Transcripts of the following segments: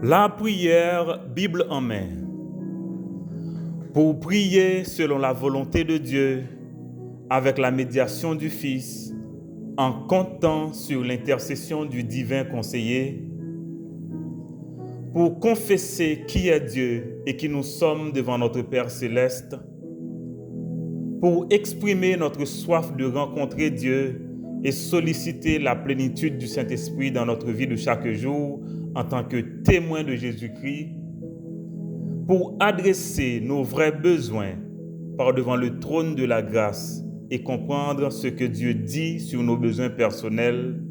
La prière, Bible en main. Pour prier selon la volonté de Dieu, avec la médiation du Fils, en comptant sur l'intercession du divin conseiller, pour confesser qui est Dieu et qui nous sommes devant notre Père céleste, pour exprimer notre soif de rencontrer Dieu et solliciter la plénitude du Saint-Esprit dans notre vie de chaque jour en tant que témoin de Jésus-Christ, pour adresser nos vrais besoins par devant le trône de la grâce et comprendre ce que Dieu dit sur nos besoins personnels,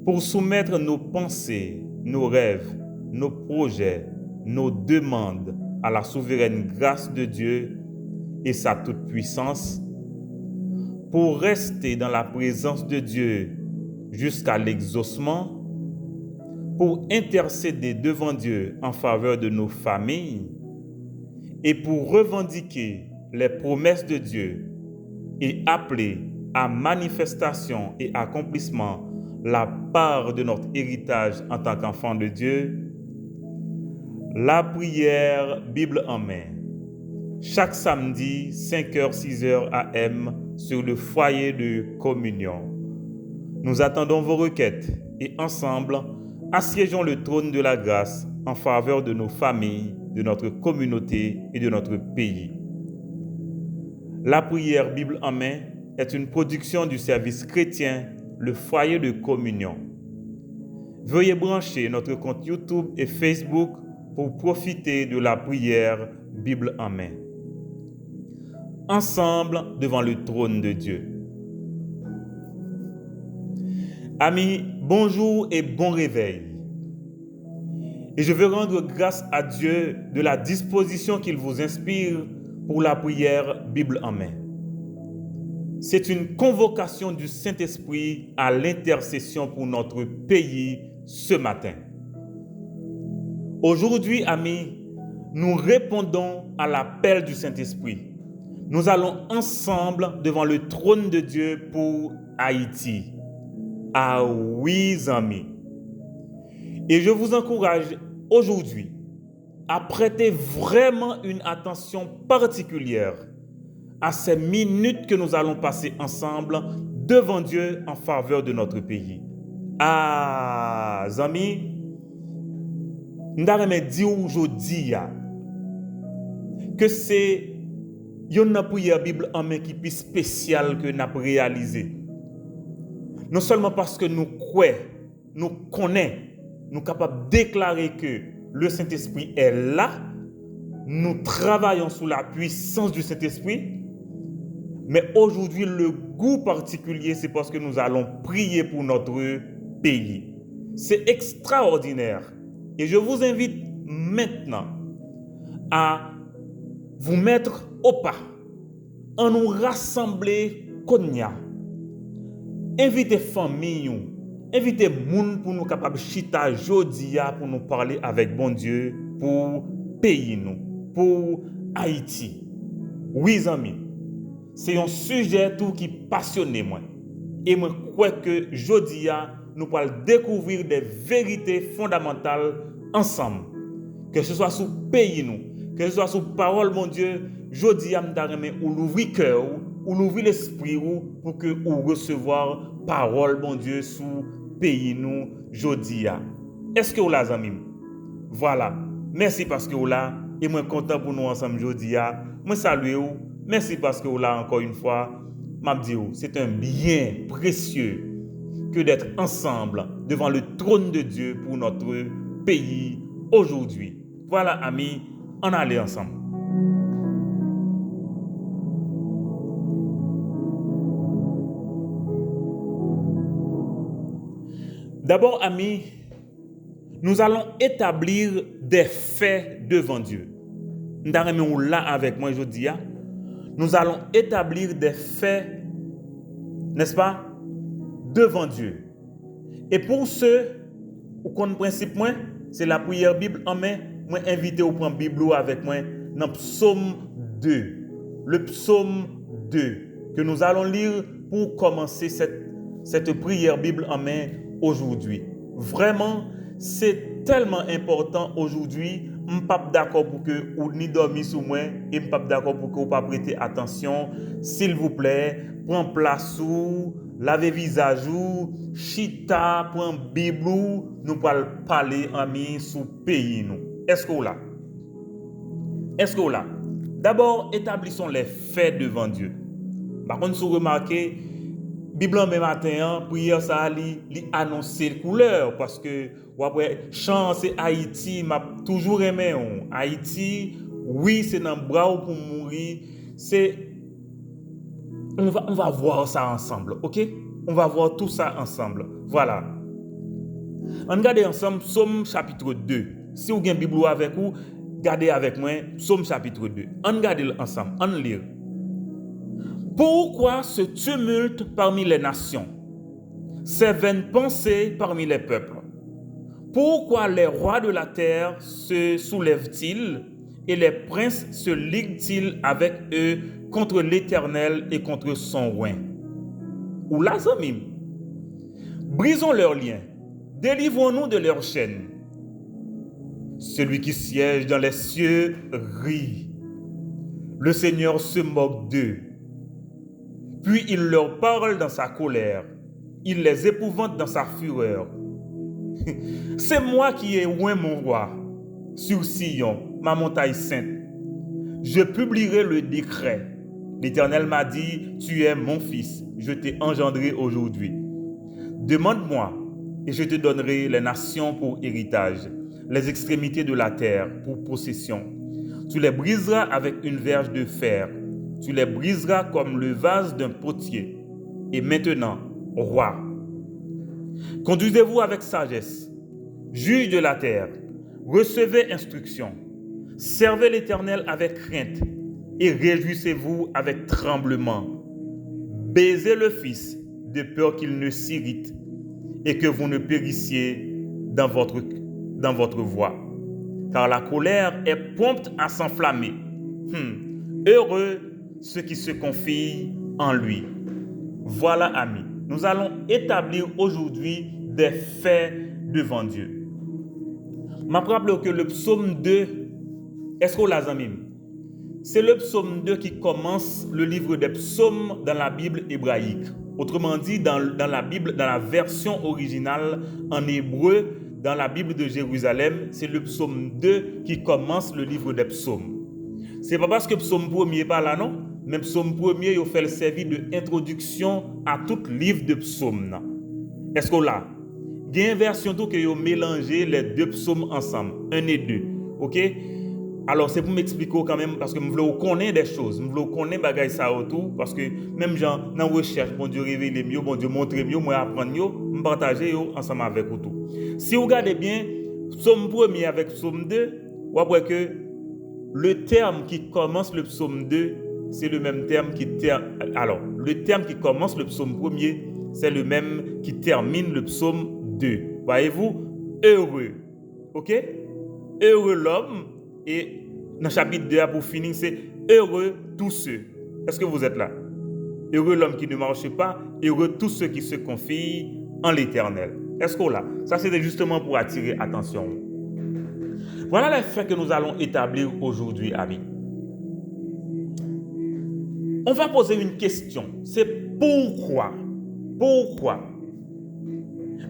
pour soumettre nos pensées, nos rêves, nos projets, nos demandes à la souveraine grâce de Dieu et sa toute-puissance, pour rester dans la présence de Dieu jusqu'à l'exaucement, pour intercéder devant Dieu en faveur de nos familles et pour revendiquer les promesses de Dieu et appeler à manifestation et accomplissement la part de notre héritage en tant qu'enfant de Dieu. La prière, Bible en main. Chaque samedi, 5h, 6h AM sur le foyer de communion. Nous attendons vos requêtes et ensemble, assiégeons le trône de la grâce en faveur de nos familles, de notre communauté et de notre pays. La prière Bible en main est une production du service chrétien, le foyer de communion. Veuillez brancher notre compte YouTube et Facebook pour profiter de la prière Bible en main. Ensemble devant le trône de Dieu. Amis, bonjour et bon réveil. Et je veux rendre grâce à Dieu de la disposition qu'il vous inspire pour la prière Bible en main. C'est une convocation du Saint-Esprit à l'intercession pour notre pays ce matin. Aujourd'hui, amis, nous répondons à l'appel du Saint-Esprit. Nous allons ensemble devant le trône de Dieu pour Haïti. Ah oui, amis. Et je vous encourage aujourd'hui à prêter vraiment une attention particulière à ces minutes que nous allons passer ensemble devant Dieu en faveur de notre pays. Ah, amis, nous allons dire aujourd'hui que c'est une prière Bible en main qui est spéciale que nous avons réalisée. Non seulement parce que nous croyons, nous connaissons, nous sommes capables de déclarer que le Saint-Esprit est là, nous travaillons sous la puissance du Saint-Esprit, mais aujourd'hui, le goût particulier, c'est parce que nous allons prier pour notre pays. C'est extraordinaire. Et je vous invite maintenant à vous mettre au pas, à nous rassembler Konya. Invitez famille, invitez moun pour nous capables chita jodia pour nous parler avec bon Dieu pour pays nous, pour Haïti. Oui amis, c'est un sujet tout qui passionne moi. Et moi crois que jodia nous pourrons découvrir des vérités fondamentales ensemble. Que ce soit sur pays nous, que ce soit sur parole mon Dieu, jodia m'dareme ou l'ouvrir cœur ou l'ouvrir l'esprit pour que ou recevoir parole bon Dieu sous pays nous jodia. Est-ce que vous l'avez amis? Voilà. Merci parce que vous l'avez et moi content pour nous ensemble jodia. Moi salue vous. Merci parce que vous l'avez encore une fois. M'a dit c'est un bien précieux que d'être ensemble devant le trône de Dieu pour notre pays aujourd'hui. Voilà amis, on allait ensemble. D'abord, amis, nous allons établir des faits devant Dieu. Nous là avec moi aujourd'hui. Nous allons établir des faits, n'est-ce pas, devant Dieu. Et pour ceux qui connaissent le principe, c'est la prière Bible en main. Moi, invité au prendre Bible avec moi dans Psaume 2. Le Psaume 2 que nous allons lire pour commencer cette prière Bible en main aujourd'hui. Vraiment, c'est tellement important aujourd'hui. Je ne suis pas d'accord pour que vous ni dormir sur moi et je ne suis pas d'accord pour que vous ne pas prêter attention. S'il vous plaît, prenez place ou lavez visage ou chita, prenez Bible ou nous allons parler amis sur pays nous. Est-ce que vous là? Est-ce que vous là? D'abord, établissons les faits devant Dieu. Par contre, si vous remarquez, Bible en matin, prière ça li annoncer les couleurs parce que après chant c'est Haïti, m'a toujours aimé Haïti, oui, c'est dans bras pour mourir, c'est on va voir ça ensemble, OK? On va voir tout ça ensemble. Voilà. On regarde ensemble Psaume chapitre 2. Si vous avez une Bible avec vous, regardez avec moi Psaume chapitre 2. On regarde ensemble, on lit. Pourquoi ce tumulte parmi les nations, ces vaines pensées parmi les peuples? Pourquoi les rois de la terre se soulèvent-ils et les princes se liguent-ils avec eux contre l'Éternel et contre son roi? Ou là, zamim, brisons leurs liens, délivrons-nous de leurs chaînes. Celui qui siège dans les cieux rit. Le Seigneur se moque d'eux. Puis il leur parle dans sa colère. Il les épouvante dans sa fureur. C'est moi qui ai oint mon roi sur Sion, ma montagne sainte. Je publierai le décret. L'Éternel m'a dit, tu es mon fils, je t'ai engendré aujourd'hui. Demande-moi et je te donnerai les nations pour héritage, les extrémités de la terre pour possession. Tu les briseras avec une verge de fer. Tu les briseras comme le vase d'un potier. Et maintenant, roi, conduisez-vous avec sagesse, juge de la terre, recevez instruction, servez l'Éternel avec crainte et réjouissez-vous avec tremblement. Baisez le Fils de peur qu'il ne s'irrite et que vous ne périssiez dans votre voie. Car la colère est prompte à s'enflammer. Heureux ceux qui se confient en lui. Voilà, amis, nous allons établir aujourd'hui des faits devant Dieu. Je me rappelle que le psaume 2, est-ce que vous l'avez amis? C'est le psaume 2 qui commence le livre des psaumes dans la Bible hébraïque. Autrement dit, dans la Bible, dans la version originale en hébreu, dans la Bible de Jérusalem, c'est le psaume 2 qui commence le livre des psaumes. Ce n'est pas parce que le psaume 1er n'est pas là, non? Même psaume 1er, il fait le service d'introduction à tout livre de psaumes. Est-ce que là, il y a une version tout que vous mélangez les deux psaumes ensemble, 1 et 2. OK? Alors, c'est pour m'expliquer quand même, parce que je veux connaître des choses, je veux connaître des choses ça autour, parce que même gens, dans la recherche, bon Dieu révéler mieux, bon Dieu montrer mieux, moi apprendre mieux, je partager ensemble avec vous tout. Si vous regardez bien, psaume 1er avec psaume 2, vous voyez que le terme qui commence le psaume 2, c'est le même terme qui termine. Alors, le terme qui commence le psaume 1er, c'est le même qui termine le psaume 2. Voyez-vous, heureux. OK? Heureux l'homme. Et dans le chapitre 2, pour finir, c'est heureux tous ceux. Est-ce que vous êtes là? Heureux l'homme qui ne marche pas, heureux tous ceux qui se confient en l'Éternel. Est-ce que là? Ça, c'était justement pour attirer attention. Voilà les faits que nous allons établir aujourd'hui, amis. On va poser une question. C'est pourquoi? Pourquoi?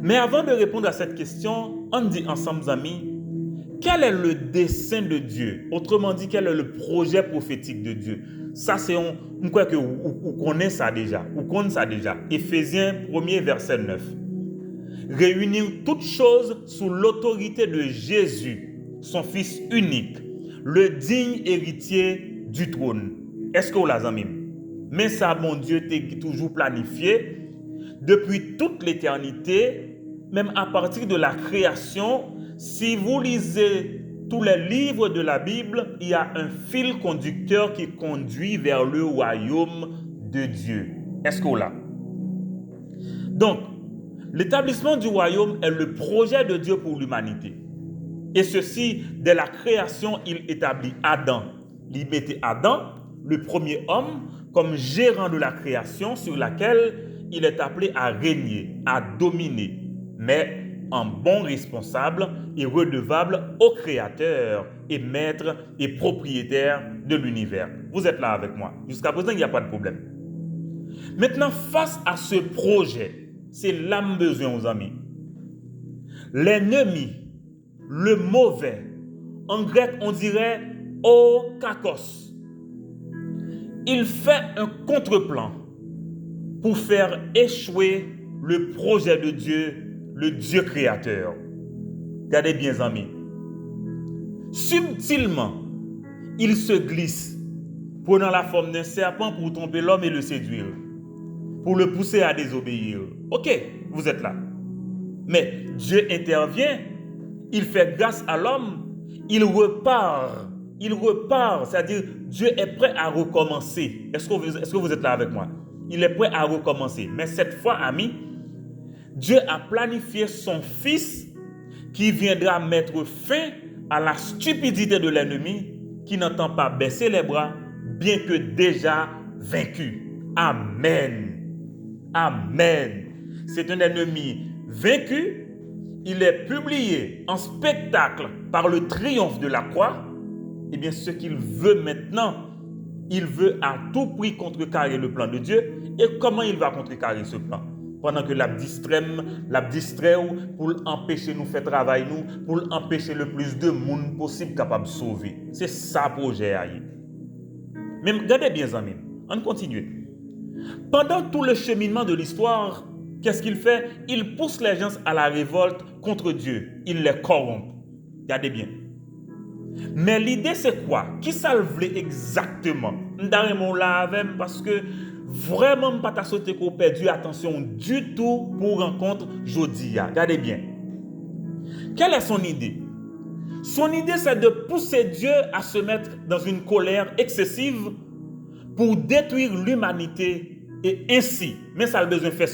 Mais avant de répondre à cette question, on dit ensemble, amis, quel est le dessein de Dieu? Autrement dit, quel est le projet prophétique de Dieu? Ça, c'est on croit que vous connaissez ça déjà. Vous connaissez ça déjà. Éphésiens 1er verset 9. Réunir toutes choses sous l'autorité de Jésus, son Fils unique, le digne héritier du trône. Est-ce que vous l'avez amis? Mais ça, mon Dieu, t'est toujours planifié depuis toute l'éternité, même à partir de la création. Si vous lisez tous les livres de la Bible, il y a un fil conducteur qui conduit vers le royaume de Dieu. Est-ce que vous l'avez? Donc, l'établissement du royaume est le projet de Dieu pour l'humanité. Et ceci, dès la création, il établit Adam. Il mettait Adam, le premier homme, comme gérant de la création sur laquelle il est appelé à régner, à dominer. Mais un bon responsable et redevable au Créateur et maître et propriétaire de l'univers. Vous êtes là avec moi. Jusqu'à présent, il n'y a pas de problème. Maintenant, face à ce projet, c'est l'âme besoin, aux amis. L'ennemi, le mauvais, en grec, on dirait okakos. Il fait un contre-plan pour faire échouer le projet de Dieu, le Dieu créateur. Regardez bien, amis. Subtilement, il se glisse, prenant la forme d'un serpent pour tromper l'homme et le séduire, pour le pousser à désobéir. Ok, vous êtes là. Mais Dieu intervient, il fait grâce à l'homme, il repart, c'est-à-dire Dieu est prêt à recommencer. Est-ce que vous êtes là avec moi? Il est prêt à recommencer. Mais cette fois, amis, Dieu a planifié son Fils qui viendra mettre fin à la stupidité de l'ennemi qui n'entend pas baisser les bras, bien que déjà vaincu. Amen. Amen. C'est un ennemi vaincu. Il est publié en spectacle par le triomphe de la croix. Eh bien, ce qu'il veut maintenant, il veut à tout prix contrecarrer le plan de Dieu. Et comment il va contrecarrer ce plan? Pendant que l'a distrait pour empêcher nous faire travailler nous, pour empêcher le plus de monde possible capable de sauver. C'est ça le projet. Mais regardez bien, amis, on continue. Pendant tout le cheminement de l'histoire, qu'est-ce qu'il fait? Il pousse les gens à la révolte contre Dieu. Il les corrompt. Regardez bien. Mais l'idée c'est quoi? Qui ça le voulait exactement? Nous là parce que vraiment pas ta sauté qu'on perdu attention du tout pour rencontre Jodia. Regardez bien. Quelle est son idée? Son idée c'est de pousser Dieu à se mettre dans une colère excessive pour détruire l'humanité et ainsi, mais ça a besoin de faire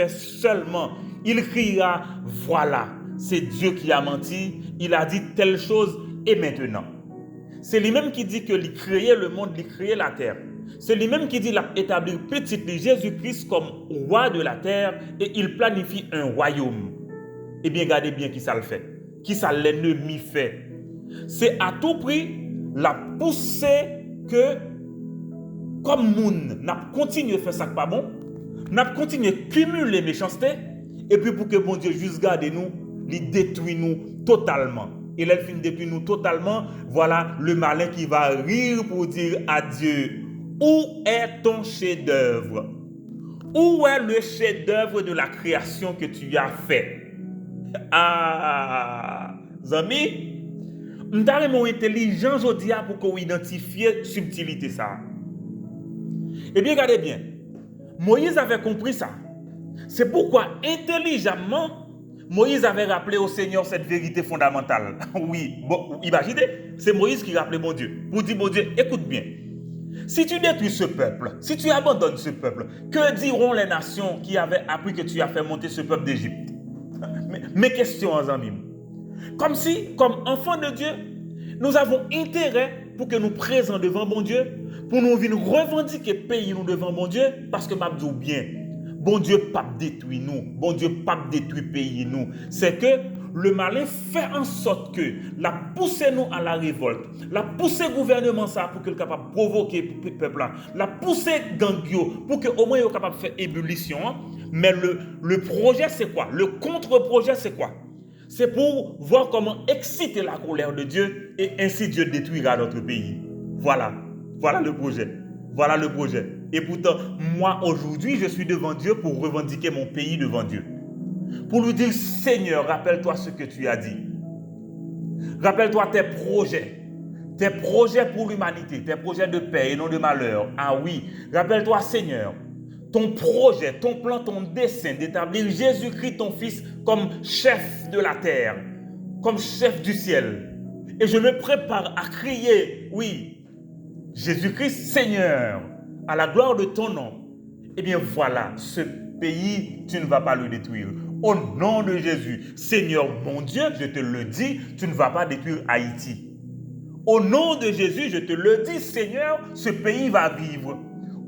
seulement. Il criera, voilà, c'est Dieu qui a menti, il a dit telle chose et maintenant. C'est lui-même qui dit que il créait le monde, il créait la terre. C'est lui-même qui dit qu'il a établi petit Jésus-Christ comme roi de la terre et il planifie un royaume. Eh bien, regardez bien qui ça le fait. Qui ça l'ennemi fait. C'est à tout prix la poussée que, comme moun, n'a continué à faire ça pas bon, n'a continué à cumuler méchanceté et puis pour que bon Dieu juste garde nous, il détruit nous totalement. Et là, il finit de détruire nous totalement. Voilà le malin qui va rire pour dire à Dieu, où est ton chef-d'œuvre? Où est le chef-d'œuvre de la création que tu as fait? Ah, amis, nous avons intelligent aujourd'hui pour qu'on identifie la subtilité ça. Eh bien, regardez bien. Moïse avait compris ça. C'est pourquoi intelligemment, Moïse avait rappelé au Seigneur cette vérité fondamentale. Oui, bon, imaginez, c'est Moïse qui rappelait mon Dieu. Pour dire, mon Dieu, écoute bien. Si tu détruis ce peuple, si tu abandonnes ce peuple, que diront les nations qui avaient appris que tu as fait monter ce peuple d'Égypte? Mes questions, amis. Comme si, comme enfants de Dieu, nous avons intérêt pour que nous présents devant bon Dieu, pour nous venir revendiquer pays nous devant bon Dieu, parce que m'a dit bien, bon Dieu pas détruit nous, bon Dieu pas détruit pays nous. C'est que le malin fait en sorte que la pousser nous à la révolte, la pousser gouvernement ça pour qu'il soit capable de provoquer le peuple là, la pousser gangio pour qu'au moins il soit capable de faire ébullition. Mais le projet c'est quoi? Le contre-projet c'est quoi? C'est pour voir comment exciter la colère de Dieu et ainsi Dieu détruira notre pays. Voilà le projet. Voilà le projet. Et pourtant, moi aujourd'hui, je suis devant Dieu pour revendiquer mon pays devant Dieu. Pour lui dire, Seigneur, rappelle-toi ce que tu as dit. Rappelle-toi tes projets pour l'humanité, tes projets de paix et non de malheur. Ah oui, rappelle-toi, Seigneur, ton projet, ton plan, ton dessein d'établir Jésus-Christ, ton Fils, comme chef de la terre, comme chef du ciel. Et je me prépare à crier, oui, Jésus-Christ, Seigneur, à la gloire de ton nom. Eh bien voilà, ce pays, tu ne vas pas le détruire. Au nom de Jésus, Seigneur mon Dieu, je te le dis, tu ne vas pas détruire Haïti. Au nom de Jésus, je te le dis, Seigneur, ce pays va vivre.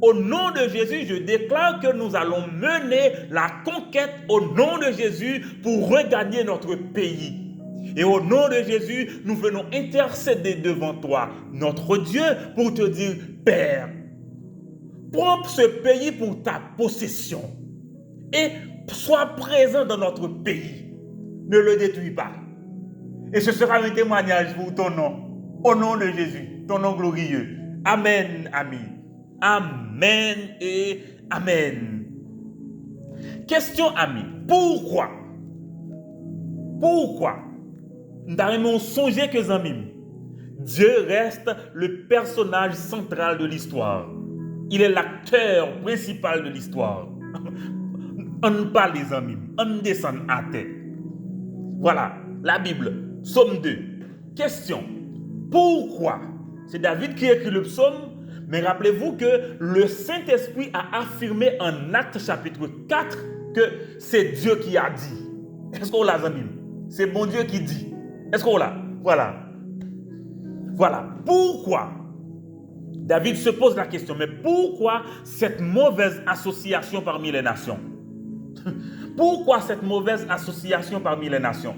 Au nom de Jésus, je déclare que nous allons mener la conquête au nom de Jésus pour regagner notre pays. Et au nom de Jésus, nous venons intercéder devant toi, notre Dieu, pour te dire, Père, prends ce pays pour ta possession et sois présent dans notre pays. Ne le détruis pas. Et ce sera un témoignage pour ton nom. Au nom de Jésus, ton nom glorieux. Amen, amis. Amen et amen. Question, amis. Pourquoi nous avons songé que Dieu reste le personnage central de l'histoire. Il est l'acteur principal de l'histoire. On parle des amis, on descend à terre. Voilà, la Bible, psaume 2. Question, pourquoi? C'est David qui écrit le psaume, mais rappelez-vous que le Saint-Esprit a affirmé en Actes chapitre 4 que c'est Dieu qui a dit. Est-ce qu'on l'a, amis? C'est bon Dieu qui dit. Est-ce qu'on l'a? Voilà. Pourquoi? David se pose la question, mais pourquoi cette mauvaise association parmi les nations? Pourquoi cette mauvaise association parmi les nations?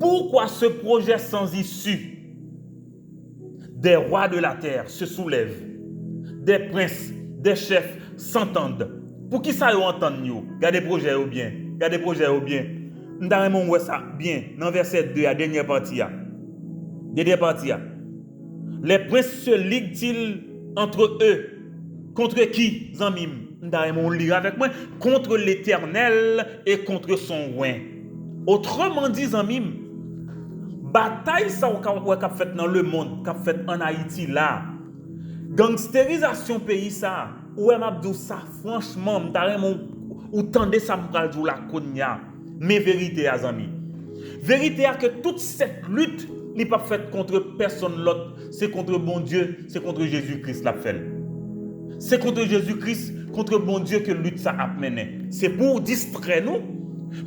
Pourquoi ce projet sans issue? Des rois de la terre se soulèvent, des princes, des chefs s'entendent. Pour qui ça entend nous? Gardez projet au bien. Nous avons ça bien dans verset 2 à dernière partie. Les princes se liguent-ils entre eux? Contre qui, Zamim? Nous allons lire avec moi. Contre l'Éternel et contre son roi. Autrement dit, Zamim, bataille ça qu'a fait dans le monde, qu'a fait en Haïti là. Gangstérisation pays ça. Ouais, m'a dit ça franchement, ou tendez ça m'pral dou la konya. Mais vérité à amis. Vérité à que toute cette lutte n'est pas faite contre personne l'autre, c'est contre bon Dieu, c'est contre Jésus-Christ la fait. C'est contre Jésus-Christ, contre bon Dieu que lutte ça a mené. C'est pour distraire nous,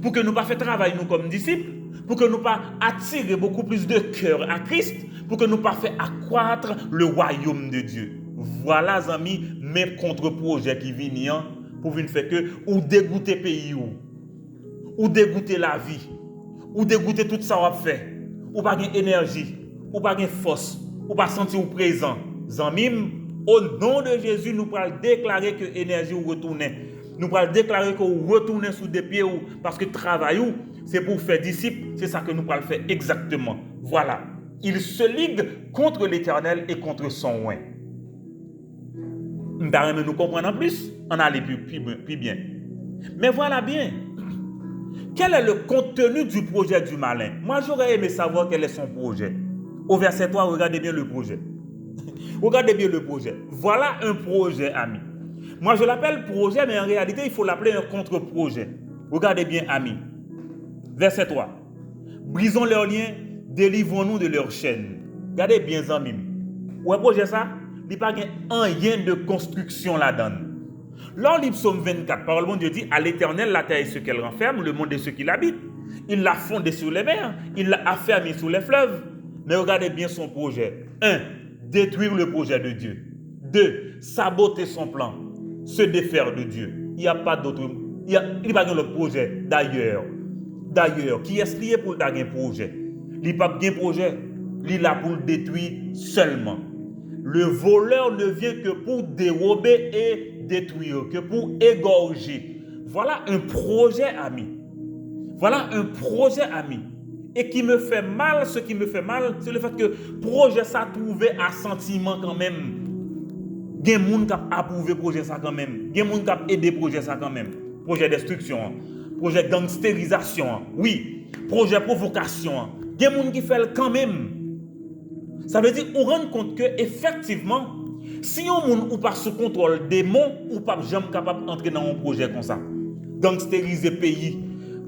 pour que nous pas fait travail nous comme disciples, pour que nous pas attirer beaucoup plus de cœur à Christ, pour que nous pas fait accroître le royaume de Dieu. Voilà, amis, mes contre-projets qui viennent pour venir faire que ou dégoûter pays ou dégoûter la vie, ou dégoûter tout ça qu'on fait, ou pas de énergie, ou pas de force, ou pas sentir présent. Zamim, au nom de Jésus, nous allons déclarer que l'énergie retourne. Nous allons déclarer que vous retournez sous des pieds parce que travail c'est pour faire disciples, c'est ça que nous allons faire exactement. Voilà. Il se ligue contre l'Éternel et contre son roi. Nous comprenons plus, on allait plus bien. Mais voilà bien. Quel est le contenu du projet du malin? Moi, j'aurais aimé savoir quel est son projet. Au verset 3, regardez bien le projet. Regardez bien le projet. Voilà un projet, amis. Moi, je l'appelle projet, mais en réalité, il faut l'appeler un contre-projet. Regardez bien, amis. Verset 3. Brisons leurs liens, délivrons-nous de leurs chaînes. Regardez bien, amis. Où est le projet ça? Il n'y a pas un lien de construction là-dedans. Lors du psaume 24, parole de Dieu dit, à l'Éternel, la terre est ce qu'elle renferme, le monde est ce qu'il habite. Il l'a fondé sur les mers, il l'a affermi sur les fleuves. Mais regardez bien son projet. 1. Détruire le projet de Dieu. 2. Saboter son plan. Se défaire de Dieu. Il n'y a pas d'autre. Il n'y a pas d'autre projet d'ailleurs. Qui est lié pour un projet? Il n'y a pas de projet. Il est là pour le détruire seulement. Le voleur ne vient que pour dérober et détruire, que pour égorger. Voilà un projet, ami. Et qui me fait mal, ce qui me fait mal, c'est le fait que le projet ça trouvé à sentiment quand même. Il y a des gens qui ont approuvé le projet ça quand même. Il y a des gens qui ont aidé le projet ça quand même. Projet destruction, projet gangstérisation, oui. Projet provocation. Il y a des gens qui font quand même. Ça veut dire qu'on rend compte que effectivement, si on n'est pas sous contrôle des démons, on n'est pas jamais capable d'entrer dans un projet comme ça. Gangstériser pays,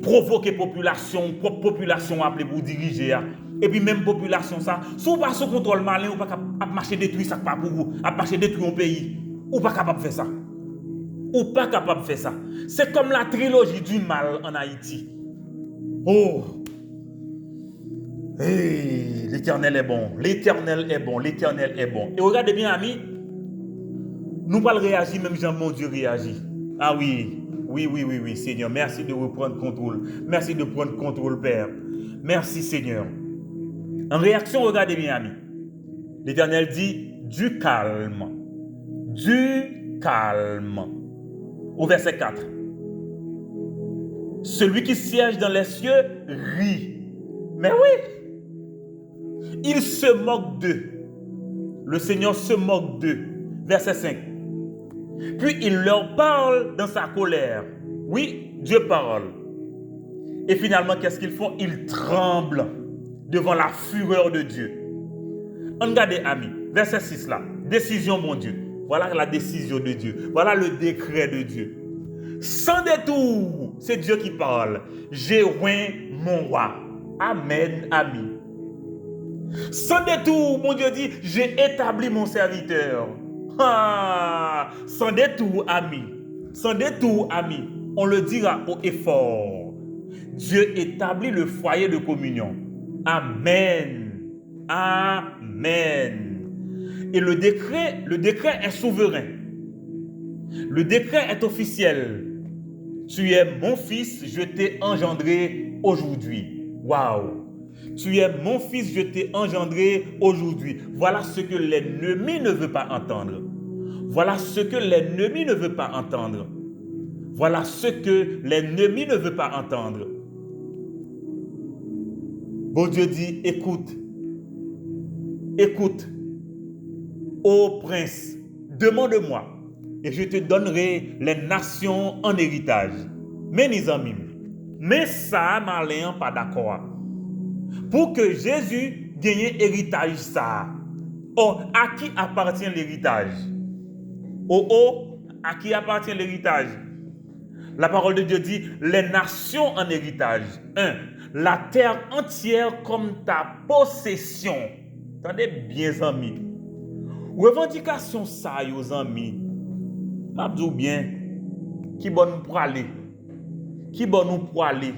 provoquer population, propre population appelée pour diriger. Et puis même population ça, si on n'est pas sous contrôle malin, on n'est pas capable de marcher détruire ça pour vous, à marcher détruire un pays. On n'est pas capable de faire ça. C'est comme la trilogie du mal en Haïti. Oh! Hey, l'Éternel est bon. Et regardez bien, amis, nous pas réagir, même Jean, mon Dieu réagit. Ah oui, oui, Seigneur. Merci de reprendre contrôle. Merci de prendre contrôle, Père. Merci, Seigneur. En réaction, regardez bien, amis. L'Éternel dit du calme. Du calme. Au verset 4. Celui qui siège dans les cieux rit. Mais oui, il se moque d'eux. Le Seigneur se moque d'eux. Verset 5. Puis il leur parle dans sa colère. Oui, Dieu parle. Et finalement, qu'est-ce qu'ils font? Ils tremblent devant la fureur de Dieu. Regardez, amis, verset 6 là. Décision, mon Dieu. Voilà la décision de Dieu. Voilà le décret de Dieu. Sans détour, c'est Dieu qui parle. J'ai oint mon roi. Amen, amis. Sans détour, mon Dieu dit, j'ai établi mon serviteur. Ah, sans détour, amis. Sans détour, amis. On le dira haut et fort. Dieu établit le foyer de communion. Amen. Amen. Et le décret est souverain. Le décret est officiel. Tu es mon fils, je t'ai engendré aujourd'hui. Waouh! Tu es mon fils, je t'ai engendré aujourd'hui. Voilà ce que l'ennemi ne veut pas entendre. Voilà ce que l'ennemi ne veut pas entendre. Voilà ce que l'ennemi ne veut pas entendre. Bon Dieu dit, écoute, écoute, ô prince, demande-moi et je te donnerai les nations en héritage. Mais mes amis, mais ça, malin pas d'accord. Pour que Jésus gagne héritage ça. Oh, à qui appartient l'héritage? Oh, à qui appartient l'héritage? La parole de Dieu dit, les nations en héritage. 1. La terre entière comme ta possession. Attendez bien, amis. Revendication ça, aux amis. M'abdou bien. Qui bon nous pour aller? Qui bon nous pour aller?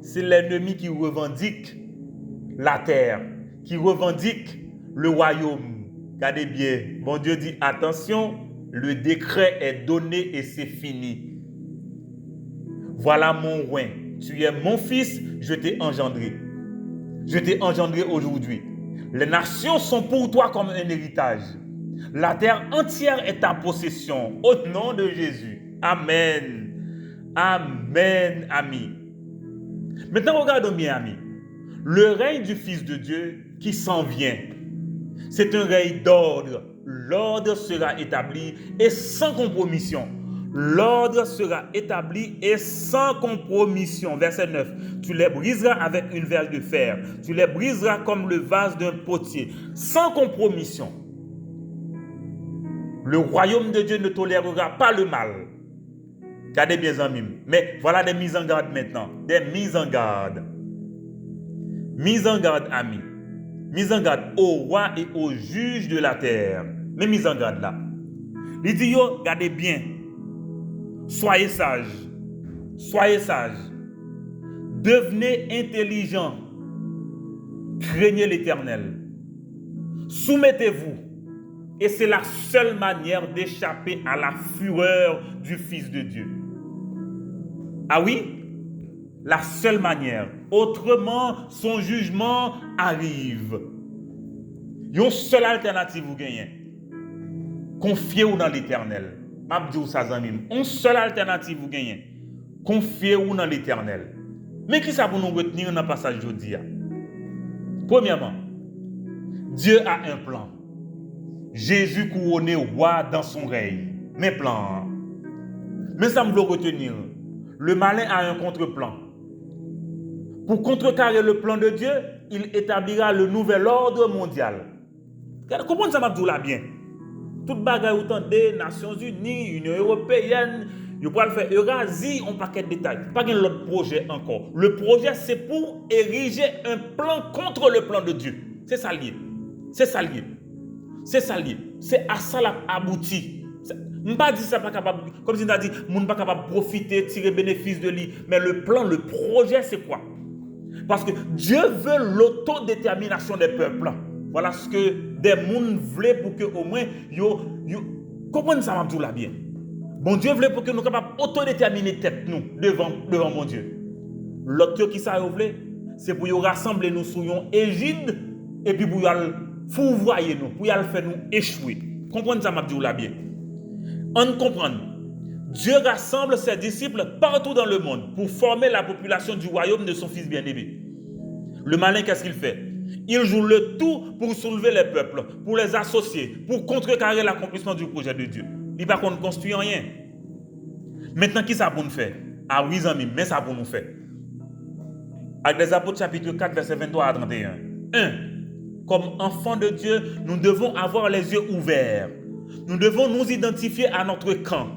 C'est l'ennemi qui revendique la terre, qui revendique le royaume. Regardez bien. Bon Dieu dit, attention, le décret est donné et c'est fini. Voilà mon roi. Tu es mon fils, je t'ai engendré. Je t'ai engendré aujourd'hui. Les nations sont pour toi comme un héritage. La terre entière est ta possession. Au nom de Jésus. Amen. Amen, amis. Maintenant, regardons bien, amis. Le règne du Fils de Dieu qui s'en vient, c'est un règne d'ordre. L'ordre sera établi et sans compromission. L'ordre sera établi et sans compromission. Verset 9. Tu les briseras avec une verge de fer. Tu les briseras comme le vase d'un potier. Sans compromission. Le royaume de Dieu ne tolérera pas le mal. Regardez bien, amis. Mais voilà des mises en garde maintenant. Des mises en garde. Mise en garde, amis. Mise en garde au roi et aux juges de la terre. Mais mise en garde là. Il dit, yo, regardez bien. Soyez sages. Soyez sages. Devenez intelligents. Craignez l'Éternel. Soumettez-vous. Et c'est la seule manière d'échapper à la fureur du Fils de Dieu. Ah oui? La seule manière. Autrement, son jugement arrive. Il y a une seule alternative vous gagnez. Confiez-vous dans l'Éternel. M'abdou ça zanmim. Une seule alternative vous gagnez. Confiez-vous dans l'Éternel. Mais qui ça pour nous retenir dans le passage d'aujourd'hui? Premièrement, Dieu a un plan. Jésus couronné roi dans son règne. Mes plans. Mais ça me veut retenir. Le malin a un contre-plan. Pour contrecarrer le plan de Dieu, il établira le nouvel ordre mondial. Comprenez ça, m'abdou là bien. Toute bagaille autant des Nations Unies, Union Européenne, il va le faire Eurasie, on paquet de détails. Pas un autre projet encore. Le projet, c'est pour ériger un plan contre le plan de Dieu. C'est ça lié. C'est ça lié. C'est ça lié. C'est à ça la abouti. Je ne pas dire ça pas capable, comme si on a dit, on n'est pas capable de profiter, tirer bénéfice de lui. Mais le plan, le projet, c'est quoi? Parce que Dieu veut l'autodétermination des peuples. Voilà ce que des mondes voulaient pour que au moins Comprenez ça, Mabdou là bien. Bon Dieu voulait pour que nous capables autodéterminer tête nous devant mon Dieu. L'autre qui ça voulait, c'est pour y rassembler nous sous une égide et puis pour y fourvoyer nous, pour y faire nous échouer. Comprenez ça, Mabdou là bien. On comprend. Dieu rassemble ses disciples partout dans le monde pour former la population du royaume de son Fils bien-aimé. Le malin, qu'est-ce qu'il fait? Il joue le tout pour soulever les peuples, pour les associer, pour contrecarrer l'accomplissement du projet de Dieu. Il ne va pas construire rien. Maintenant, qui ça pour nous faire? Ah oui, amis, mais ça pour nous faire. Avec les Apôtres chapitre 4, verset 23 à 31. 1. Comme enfants de Dieu, nous devons avoir les yeux ouverts. Nous devons nous identifier à notre camp.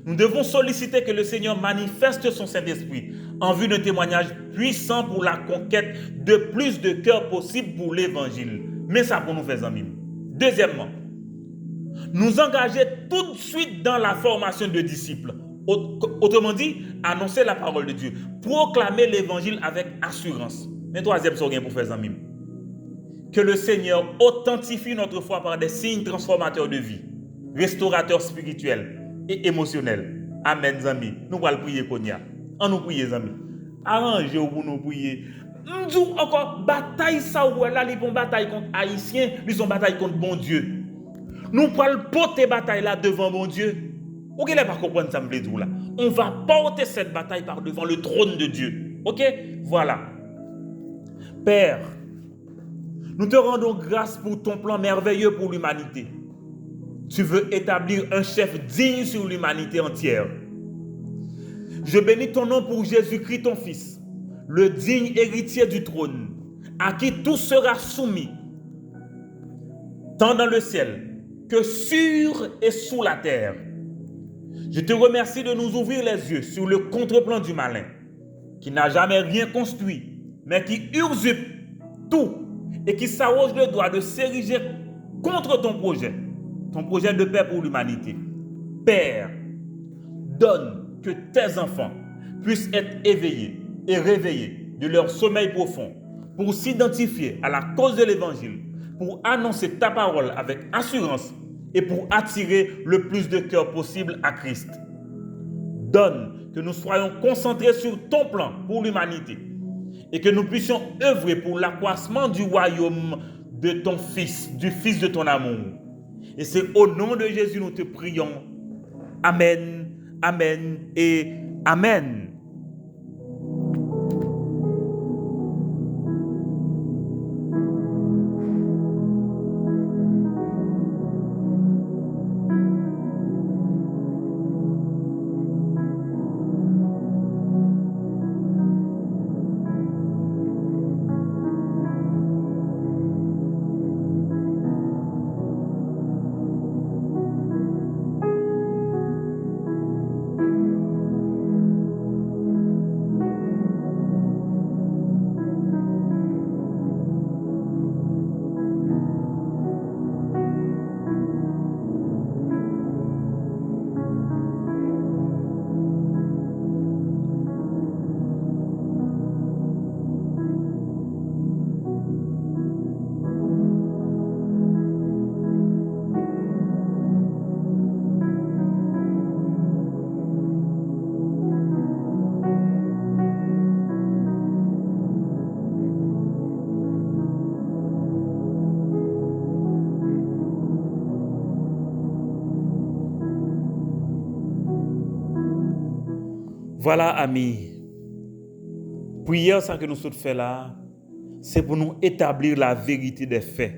Nous devons solliciter que le Seigneur manifeste son Saint-Esprit en vue d'un témoignage puissant pour la conquête de plus de cœurs possible pour l'Évangile. Mais ça pour nous faire amis. Deuxièmement, nous engager tout de suite dans la formation de disciples. Autrement dit, annoncer la parole de Dieu. Proclamer l'Évangile avec assurance. Mais troisième sortie pour faire amis. Que le Seigneur authentifie notre foi par des signes transformateurs de vie, restaurateurs spirituels et émotionnel. Amen, amis. Nous allons prier Konya. On nous prier, amis. Arrangez-vous pour nous prier. Nous encore bataille ça ou là, ils vont bataille contre Haïtiens, ils ont bataille contre bon Dieu. Nous allons porter bataille là devant bon Dieu. Vous ne pas comprendre ça me dit là. On va porter cette bataille par devant le trône de Dieu. OK? Voilà. Père, nous te rendons grâce pour ton plan merveilleux pour l'humanité. Tu veux établir un chef digne sur l'humanité entière. Je bénis ton nom pour Jésus-Christ, ton Fils, le digne héritier du trône, à qui tout sera soumis, tant dans le ciel que sur et sous la terre. Je te remercie de nous ouvrir les yeux sur le contre-plan du malin, qui n'a jamais rien construit, mais qui usurpe tout et qui s'arroge le droit de s'ériger contre ton projet de paix pour l'humanité. Père, donne que tes enfants puissent être éveillés et réveillés de leur sommeil profond pour s'identifier à la cause de l'Évangile, pour annoncer ta parole avec assurance et pour attirer le plus de cœurs possible à Christ. Donne que nous soyons concentrés sur ton plan pour l'humanité et que nous puissions œuvrer pour l'accroissement du royaume de ton Fils, du Fils de ton amour. Et c'est au nom de Jésus nous te prions. Amen, amen et amen. Voilà, amis. Prière, ça que nous sommes fait là, c'est pour nous établir la vérité des faits.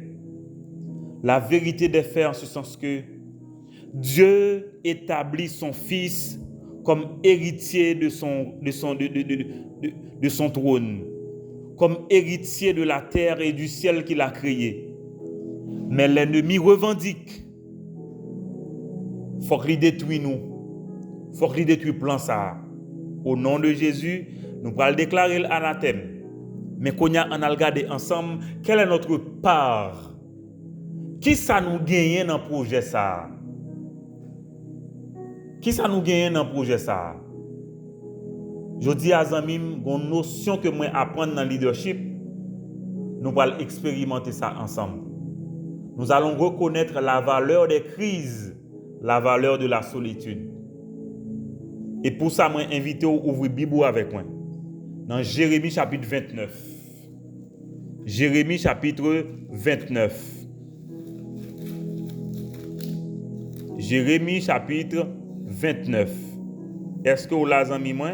La vérité des faits en ce sens que Dieu établit son Fils comme héritier de son trône, comme héritier de la terre et du ciel qu'il a créé. Mais l'ennemi revendique. Faut qu'il détruise nous. Faut qu'il détruise le plan ça. Au nom de Jésus, nous allons déclarer l'anathème. Mais qu'on a regardé ensemble, quelle est notre part? Qui ça nous gagne dans le projet ça? Qui ça nous gagne dans le projet ça? Je dis à Zamim, une notion que moi apprendre dans le leadership, nous allons expérimenter ça ensemble. Nous allons reconnaître la valeur des crises la valeur de la solitude. Et pour ça, moi invité à ouvrir Bible avec moi. Dans Jérémie chapitre 29. Jérémie chapitre 29. Jérémie chapitre 29. Est-ce que vous l'avez amis moi?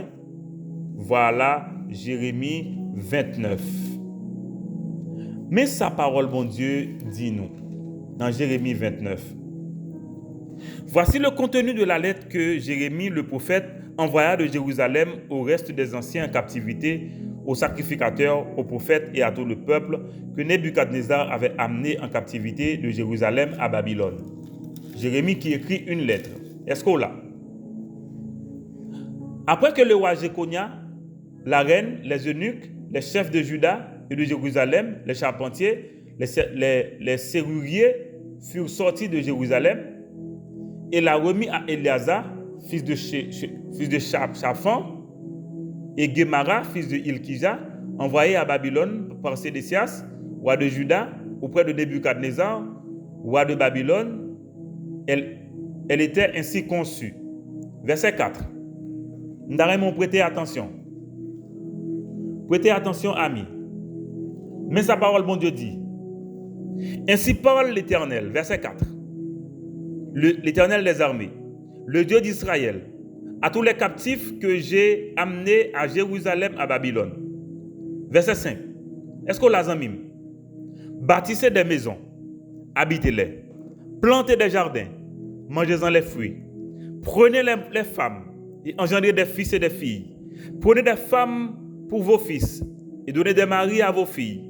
Voilà Jérémie 29. Mais sa parole, bon Dieu, dit nous, dans Jérémie 29. Voici le contenu de la lettre que Jérémie, le prophète, envoya de Jérusalem au reste des anciens en captivité, aux sacrificateurs, aux prophètes et à tout le peuple que Nebuchadnezzar avait amené en captivité de Jérusalem à Babylone. Jérémie qui écrit une lettre. Est-ce qu'on l'a? Après que le roi Jéconia, la reine, les eunuques, les chefs de Juda et de Jérusalem, les charpentiers, les serruriers furent sortis de Jérusalem, et l'a remis à Éléazar, fils de Shaphan, et Gemara, fils de Ilkija, envoyé à Babylone par Sédécias, roi de Juda, auprès de Nebuchadnezzar, roi de Babylone. Elle était ainsi conçue. Verset 4. Nous devons prêter attention. Prêtez attention, amis. Mais sa parole, bon Dieu, dit: ainsi parle l'Éternel, verset 4. L'Éternel des armées, le Dieu d'Israël, à tous les captifs que j'ai amenés à Jérusalem, à Babylone. Verset 5. Est-ce que l'a mis? Bâtissez des maisons, habitez-les, plantez des jardins, mangez-en les fruits. Prenez les femmes et engendrez des fils et des filles. Prenez des femmes pour vos fils et donnez des maris à vos filles,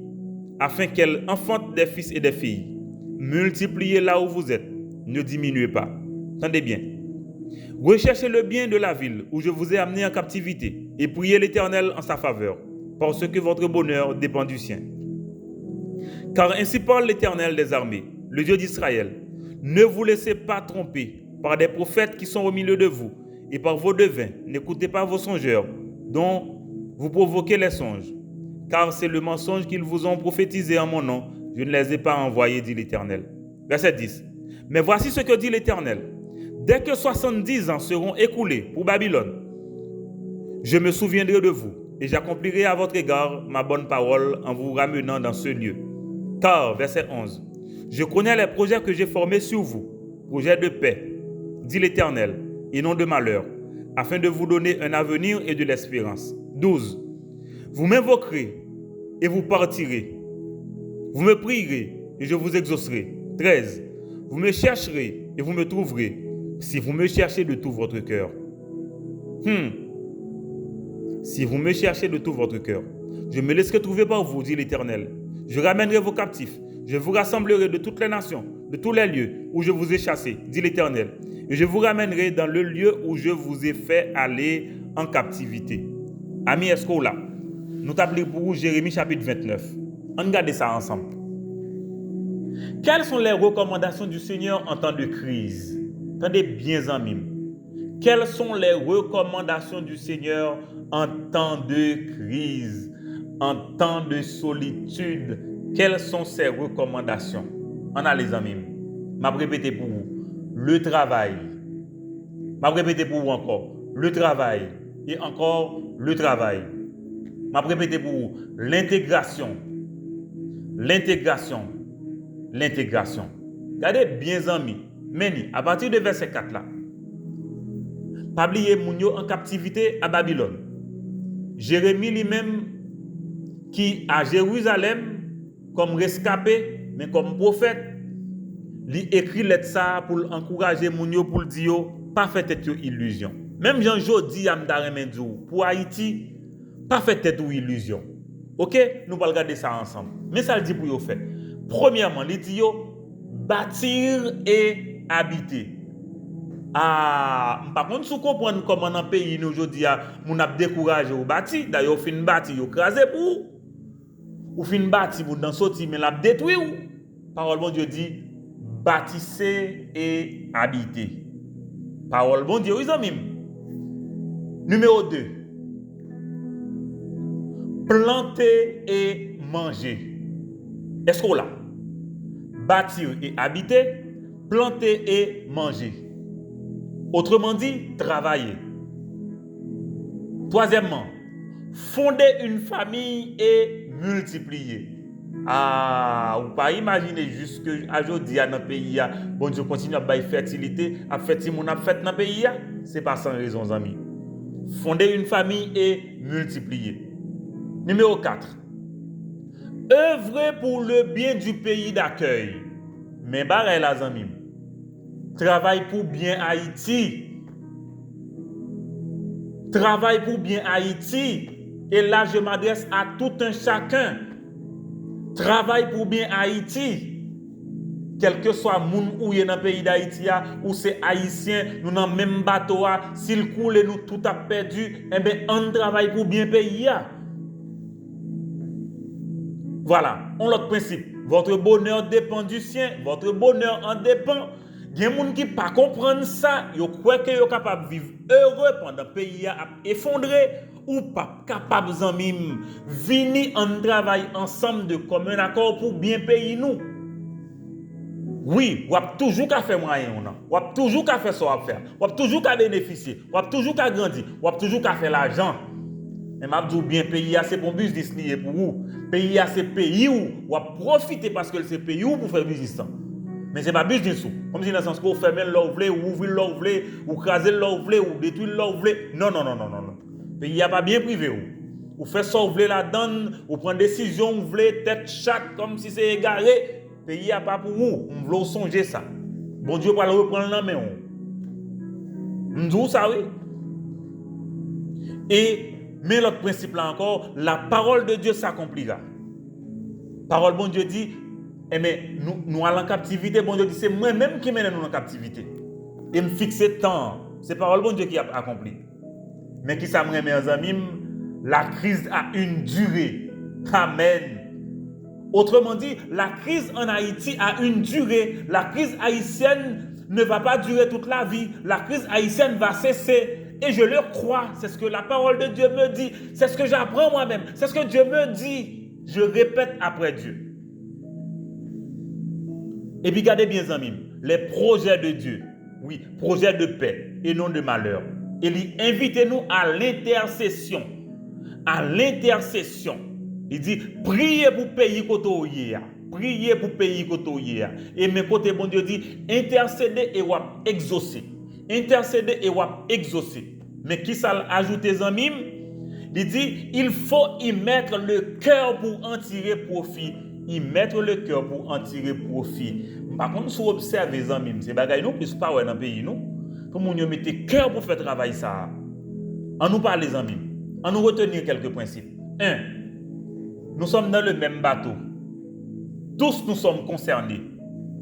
afin qu'elles enfantent des fils et des filles. Multipliez là où vous êtes, ne diminuez pas. Entendez bien. Recherchez le bien de la ville où je vous ai amené en captivité et priez l'Éternel en sa faveur, parce que votre bonheur dépend du sien. Car ainsi parle l'Éternel des armées, le Dieu d'Israël: ne vous laissez pas tromper par des prophètes qui sont au milieu de vous et par vos devins. N'écoutez pas vos songeurs dont vous provoquez les songes, car c'est le mensonge qu'ils vous ont prophétisé en mon nom. Je ne les ai pas envoyés, dit l'Éternel. Verset 10. Mais voici ce que dit l'Éternel: dès que 70 ans seront écoulés pour Babylone, je me souviendrai de vous et j'accomplirai à votre égard ma bonne parole en vous ramenant dans ce lieu. Car, verset 11, je connais les projets que j'ai formés sur vous, projets de paix, dit l'Éternel, et non de malheur, afin de vous donner un avenir et de l'espérance. 12. Vous m'invoquerez et vous partirez. Vous me prierez et je vous exaucerai. 13. Vous me chercherez et vous me trouverez, si vous me cherchez de tout votre cœur. Si vous me cherchez de tout votre cœur, je me laisserai trouver par vous, dit l'Éternel. Je ramènerai vos captifs. Je vous rassemblerai de toutes les nations, de tous les lieux où je vous ai chassés, dit l'Éternel. Et je vous ramènerai dans le lieu où je vous ai fait aller en captivité. Amis, est-ce qu'on l'a? Nous t'appelons pour Jérémie chapitre 29. On regarde ça ensemble. Quelles sont les recommandations du Seigneur en temps de crise? Attendez bien, amis. Quelles sont les recommandations du Seigneur en temps de crise, en temps de solitude? Quelles sont ces recommandations? On a les amis. Je vais répéter pour vous. Le travail. Je vais répéter pour vous encore. Le travail. Et encore le travail. Je vais répéter pour vous. L'intégration. L'intégration. L'intégration. Regardez bien, amis. Meni, à partir de verset 4 là. Pas oublier Mounio en captivité à Babylone. Jérémie lui-même qui à Jérusalem comme rescapé mais comme prophète, lui écrit lettre ça pour encourager Mounio pour dire pas fait tête illusion. Même Jean Jodi Amdaremendou pour Haïti, pas fait tête illusion. OK, nous allons regarder ça ensemble. Mais ça le dit pour yo fait. Premièrement, il dit bâtir et habiter. Par contre, si vous comprenez comment dans le pays, nous aujourd'hui, nous avons découragé au bâti. D'ailleurs, vous fin bâti, vous crasé pour vous. Vous fin bâti, vous dans sorti, mais l'a détruit. Parole bon Dieu dit bâtissez et habitez. Parole bon Dieu, oui, amis. Numéro 2. Planter et manger. Est-ce qu'on l'a? Bâtir et habiter, planter et manger. Autrement dit, travailler. Troisièmement, fonder une famille et multiplier. Ah, ou pas imaginer juste que aujourd'hui dans le pays, bon Dieu continue à faire fertilité, à faire tout le monde a fait dans le pays. C'est pas sans raison, amis. Fonder une famille et multiplier. Numéro 4. Œuvrer pour le bien du pays d'accueil. Mais barre les amis. Travaille pour bien Haïti. Travaille pour bien Haïti. Et là, je m'adresse à tout un chacun. Travaille pour bien Haïti. Quel que soit le monde où il est dans le pays d'Haïti, ou c'est haïtien, nous dans le même bateau, s'il coule et nous tout a perdu, eh bien, on travaille pour bien pays. Voilà, on l'autre principe. Votre bonheur dépend du sien, votre bonheur en dépend. Il y a des gens qui ne comprennent pas ça, ils croient qu'ils sont capables de vivre heureux pendant que le pays a effondré, ou pas capable de venir en travail ensemble de commun accord pour bien payer nous. Oui, on a toujours qu'à faire moyen, on a toujours qu'à faire ça à faire, on a toujours qu'à bénéficier, on a toujours qu'à grandir, on a toujours qu'à faire l'argent. Mais je dis bien, pays c'est pour business lié pour vous. Pays c'est pays où on a profiter parce que c'est pays où pour faire business. Mais ce n'est pas business. Comme si dans le sens que vous fermez l'ouvre, ou ouvrez l'ouvre, ou crasez l'ouvre, ou détruisez l'ouvre. Non. Pays n'a pas bien privé. Vous faites ça, vous voulez la donne, vous prenez des décisions, vous voulez tête chatte comme si c'est égaré. Pays n'a pas pour vous. On veut songer ça. Bon Dieu va le reprendre la main. On dit ça, oui. Mais l'autre principe là encore, la parole de Dieu s'accomplira. Parole bon Dieu dit, mais nous allons en captivité, bon Dieu dit, c'est moi-même qui mène nous en captivité. Et me fixer temps. C'est parole bon Dieu qui a accompli. Mais qui ça me remet, mes amis, la crise a une durée. Amen. Autrement dit, la crise en Haïti a une durée. La crise haïtienne ne va pas durer toute la vie. La crise haïtienne va cesser. Et je le crois. C'est ce que la parole de Dieu me dit. C'est ce que j'apprends moi-même. C'est ce que Dieu me dit. Je répète après Dieu. Et puis, regardez bien, amis, les projets de Dieu. Oui, projets de paix et non de malheur. Invitez-nous à l'intercession. À l'intercession. Il dit, priez pour pays côté. Priez pour pays côté. Et mes côtés, bon Dieu dit, intercédez et wap exaucer. Intercédez et wap exaucer. Mais qui ça ajoute, les amis? Il dit, il faut y mettre le cœur pour en tirer profit. Y mettre le cœur pour en tirer profit. Par contre, si vous observez, les amis, c'est bagaille nous plus pas dans le pays, nous. Comment nous mettez cœur pour faire travail ça? On nous parle, les amis. On nous retenir quelques principes. 1. Nous sommes dans le même bateau. Tous nous sommes concernés.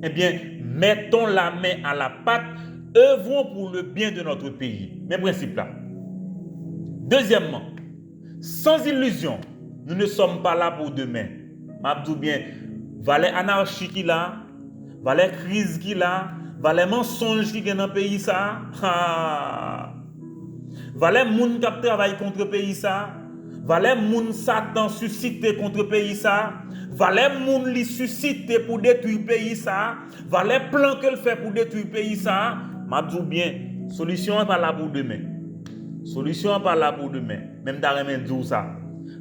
Eh bien, mettons la main à la pâte. Œuvrons pour le bien de notre pays. Même principe là. Deuxièmement, sans illusion, nous ne sommes pas là pour demain. M'abdou bien, valait anarchie qui là, valait crise qui là, valait mensonge qui est dans le pays ça. Valait moun qui travaille contre le pays ça. Valait moun Satan suscité contre le pays ça. Valait moun li suscité pour détruire le pays ça. Valait plan qu'elle fait pour détruire le pays ça. M'abdou bien, solution n'est pas là pour demain. Solution n'est pas là pour demain. Même d'arrêter dire ça.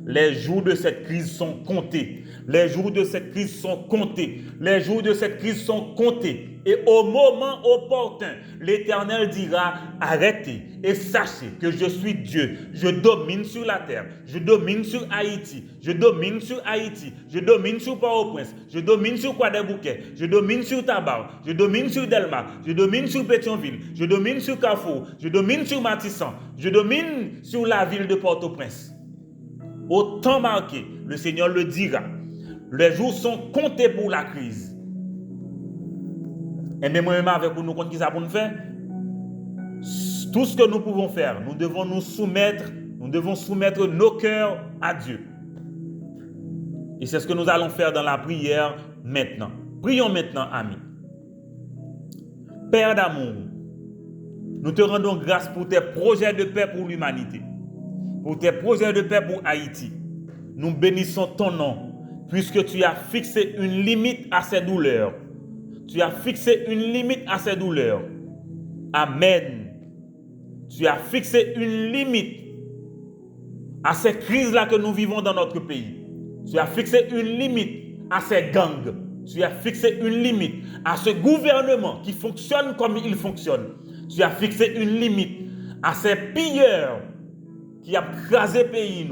Les jours de cette crise sont comptés. Les jours de cette crise sont comptés. Les jours de cette crise sont comptés. Et au moment opportun, l'Éternel dira, arrêtez et sachez que je suis Dieu. Je domine sur la terre. Je domine sur Haïti. Je domine sur Haïti. Je domine sur Port-au-Prince. Je domine sur Croix-des-Bouquets. Je domine sur Tabar. Je domine sur Delma. Je domine sur Pétionville. Je domine sur Carrefour. Je domine sur Matissan. Je domine sur la ville de Port-au-Prince. Au temps marqué, le Seigneur le dira. Les jours sont comptés pour la crise. Et même moi-même avec vous, nous comptons qui ça pour nous faire. Tout ce que nous pouvons faire, nous devons soumettre nos cœurs à Dieu. Et c'est ce que nous allons faire dans la prière maintenant. Prions maintenant, amis. Père d'amour, nous te rendons grâce pour tes projets de paix pour l'humanité. Pour tes projets de paix pour Haïti. Nous bénissons ton nom, puisque tu as fixé une limite à ces douleurs. Tu as fixé une limite à ces douleurs. Amen. Tu as fixé une limite à ces crises-là que nous vivons dans notre pays. Tu as fixé une limite à ces gangs. Tu as fixé une limite à ce gouvernement qui fonctionne comme il fonctionne. Tu as fixé une limite à ces pilleurs qui ont crasé le pays.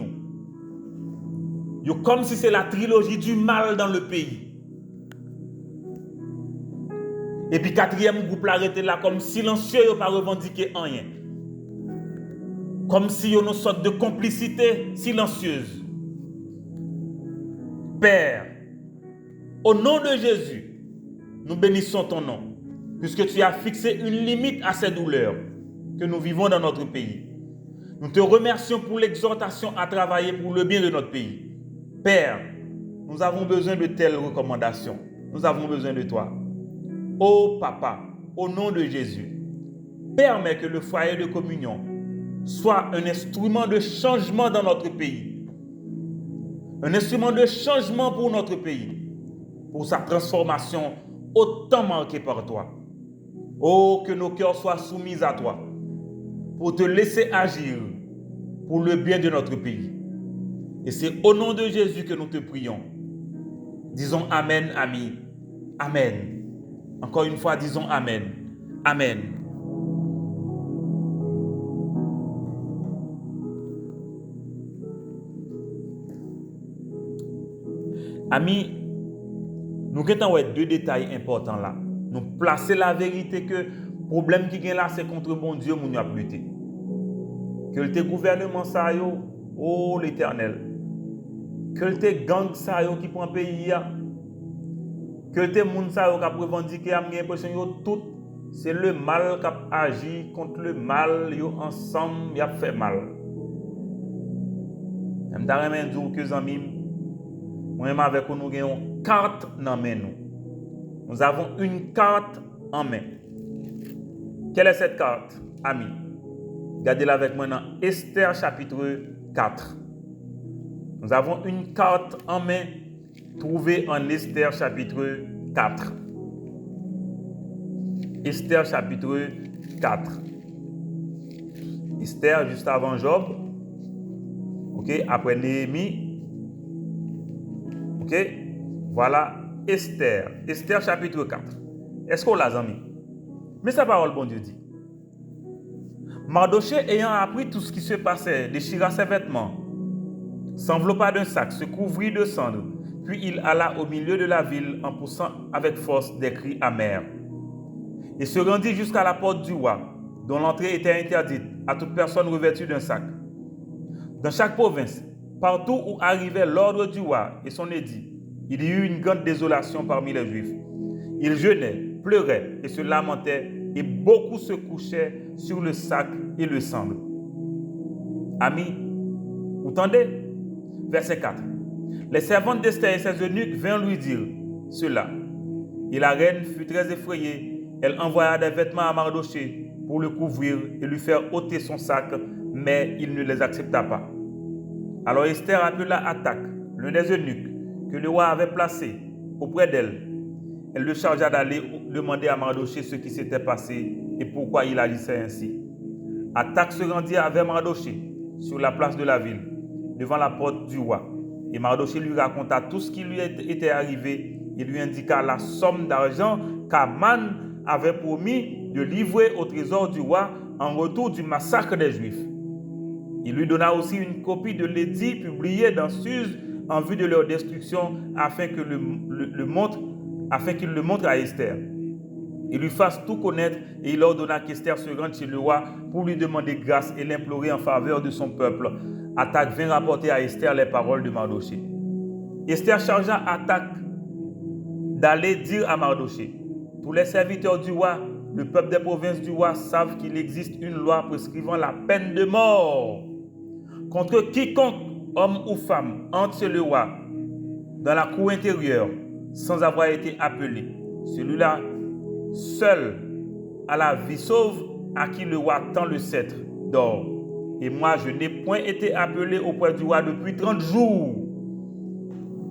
Comme si c'est la trilogie du mal dans le pays. Et puis quatrième groupe l'arrêté là comme silencieux, ils n'ont pas revendiqué rien. Comme si y a une sorte de complicité silencieuse. Père, au nom de Jésus, nous bénissons ton nom, puisque tu as fixé une limite à ces douleurs que nous vivons dans notre pays. Nous te remercions pour l'exhortation à travailler pour le bien de notre pays. Père, nous avons besoin de telles recommandations. Nous avons besoin de toi. Ô Papa, au nom de Jésus, permets que le foyer de communion soit un instrument de changement dans notre pays. Un instrument de changement pour notre pays, pour sa transformation autant marquée par toi. Oh, que nos cœurs soient soumis à toi, pour te laisser agir pour le bien de notre pays. Et c'est au nom de Jésus que nous te prions. Disons Amen, amis. Amen. Encore une fois, disons Amen. Amen. Amis, nous avons deux détails importants là. Nous placer la vérité que le problème qui est là, c'est contre bon Dieu, nous avons lutté. Que le gouvernement ça yo, oh l'Éternel. Que le gang ça yo qui prend le pays. Que le monde ça yo qui a revendiqué, a l'impression yo tout c'est le mal qui a agi contre le mal, yo ensemble, y a fait mal. Même d'ailleurs dire que amis, moi avec nous avons une carte dans main nous. Nous avons une carte en main. Quelle est cette carte, amis? Regardez-la avec moi dans Esther chapitre 4. Nous avons une carte en main trouvée en Esther chapitre 4. Esther chapitre 4. Esther juste avant Job. OK, après Néhémie. OK? Voilà Esther. Esther chapitre 4. Est-ce qu'on l'a amis? Mais sa parole, bon Dieu dit. Mardoché ayant appris tout ce qui se passait, déchira ses vêtements, s'enveloppa d'un sac, se couvrit de cendres, puis il alla au milieu de la ville en poussant avec force des cris amers. Et se rendit jusqu'à la porte du roi, dont l'entrée était interdite à toute personne revêtue d'un sac. Dans chaque province, partout où arrivait l'ordre du roi et son édit, il y eut une grande désolation parmi les Juifs. Ils jeûnaient, pleuraient et se lamentaient, et beaucoup se couchaient sur le sac et le cendre. Amis, vous entendez? Verset 4. Les servantes d'Esther et ses eunuques vinrent lui dire cela. Et la reine fut très effrayée. Elle envoya des vêtements à Mardoché pour le couvrir et lui faire ôter son sac, mais il ne les accepta pas. Alors Esther appela Attaque, l'un des eunuques que le roi avait placé auprès d'elle. Elle le chargea d'aller demander à Mardoché ce qui s'était passé et pourquoi il agissait ainsi. Attaque se rendit avec Mardoché sur la place de la ville, devant la porte du roi. Et Mardoché lui raconta tout ce qui lui était arrivé et lui indiqua la somme d'argent qu'Aman avait promis de livrer au trésor du roi en retour du massacre des Juifs. Il lui donna aussi une copie de l'édit publié dans Suse en vue de leur destruction afin qu'il le montre à Esther. Il lui fasse tout connaître et il ordonna qu'Esther se rende chez le roi pour lui demander grâce et l'implorer en faveur de son peuple. Attaque vint rapporter à Esther les paroles de Mardoché. Esther chargea Attaque d'aller dire à Mardoché: tous les serviteurs du roi, le peuple des provinces du roi savent qu'il existe une loi prescrivant la peine de mort contre quiconque, homme ou femme, entre chez le roi dans la cour intérieure sans avoir été appelé. Celui-là seul a la vie sauve à qui le roi tend le sceptre d'or. Et moi, je n'ai point été appelé auprès du roi depuis 30 jours.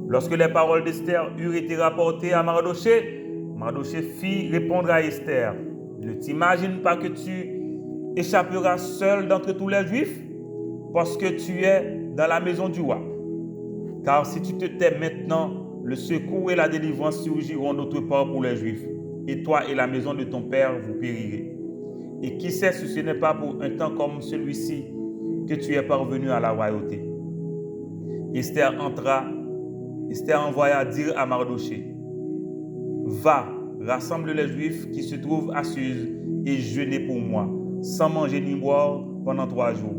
Lorsque les paroles d'Esther eurent été rapportées à Mardoché, Mardoché fit répondre à Esther: ne t'imagine pas que tu échappera seul d'entre tous les Juifs parce que tu es dans la maison du roi. Car si tu te tais maintenant, le secours et la délivrance surgiront d'autre part pour les Juifs. Et toi et la maison de ton père, vous périrez. Et qui sait si ce n'est pas pour un temps comme celui-ci que tu es parvenu à la royauté. Esther envoya dire à Mardochée, va, rassemble les Juifs qui se trouvent à Suse et jeûnez pour moi, sans manger ni boire pendant 3 jours,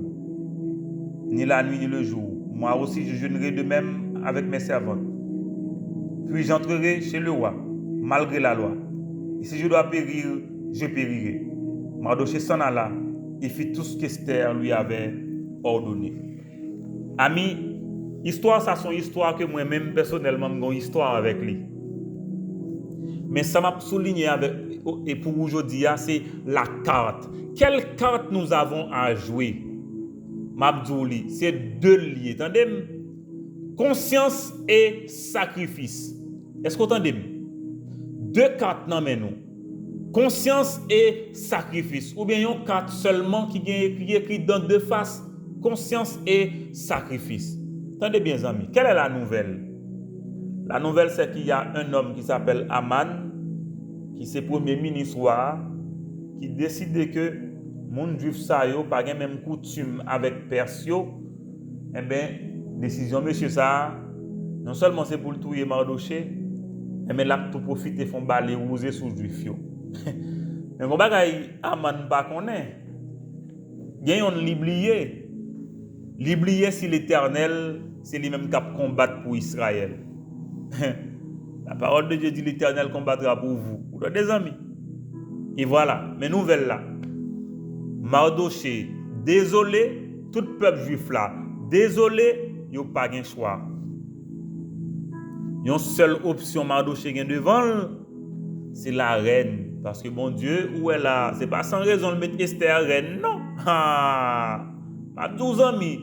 ni la nuit ni le jour. Moi aussi je jeûnerai de même avec mes servantes. Puis j'entrerai chez le roi, malgré la loi. Et si je dois périr, je périrai. Mardochée s'en alla et fit tout ce qu'Esther lui avait ordonné. Amis, histoire, ça son histoire que moi-même personnellement j'ai une histoire avec lui. Mais ça m'a souligné avec, et pour aujourd'hui, c'est la carte. Quelle carte nous avons à jouer? Mabdouli, c'est 2 liés. Entendez? Conscience et sacrifice. Est-ce que vous entendez? 2 cartes non mais nous. Conscience et sacrifice. Ou bien une carte seulement qui est écrit dans 2 faces. Conscience et sacrifice. Attendez bien, amis. Quelle est la nouvelle? La nouvelle, c'est qu'il y a un homme qui s'appelle Aman, qui est premier ministre, qui décide que mon juif sa yo pas gen même coutume avec Persio. Eh bien, décision monsieur ça, non seulement c'est pour le tuer Mardochée, mais là tout profiter font balé rouser sous juif yo. Mais mon bagay Aman pas connaît. Gen on l'oublié. L'oublié si l'Éternel, c'est lui-même qui combattre pour Israël. La parole de Dieu dit l'Éternel combattra pour vous, pour des amis. Et voilà, mes nouvelles là. Mardochée, désolé, tout peuple juif là, désolé, il n'y a pas de choix. Il y a une seule option Mardochée gagne devant, c'est la reine. Parce que bon Dieu, où elle a, c'est pas sans raison de mettre Esther reine, non. Ah, à 12 amis.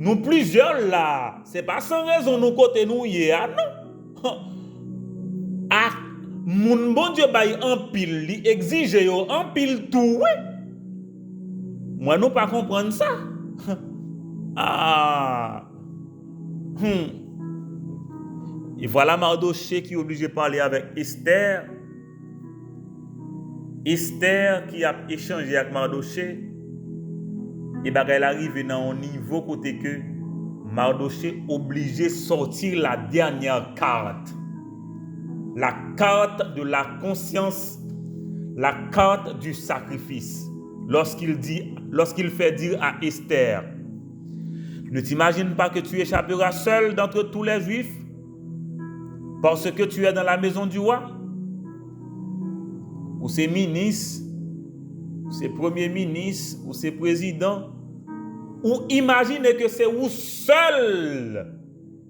Nous plusieurs là, c'est pas sans raison nous côté nous hier, non. Ah, mon bon Dieu bail en pile, li exige yo en pile tout, oui. Moi nous pas comprendre ça. Ah. Et voilà Mardochée qui est obligé de parler avec Esther. Esther qui a échangé avec Mardochée. Et bien, elle arrive dans un niveau côté que Mardochée obligé de sortir la dernière carte. La carte de la conscience, la carte du sacrifice. Lorsqu'il fait dire à Esther, ne t'imagine pas que tu échapperas seul d'entre tous les Juifs parce que tu es dans la maison du roi. Ou c'est ministre, ou c'est premier ministre, ou c'est président, ou imaginez que c'est vous seul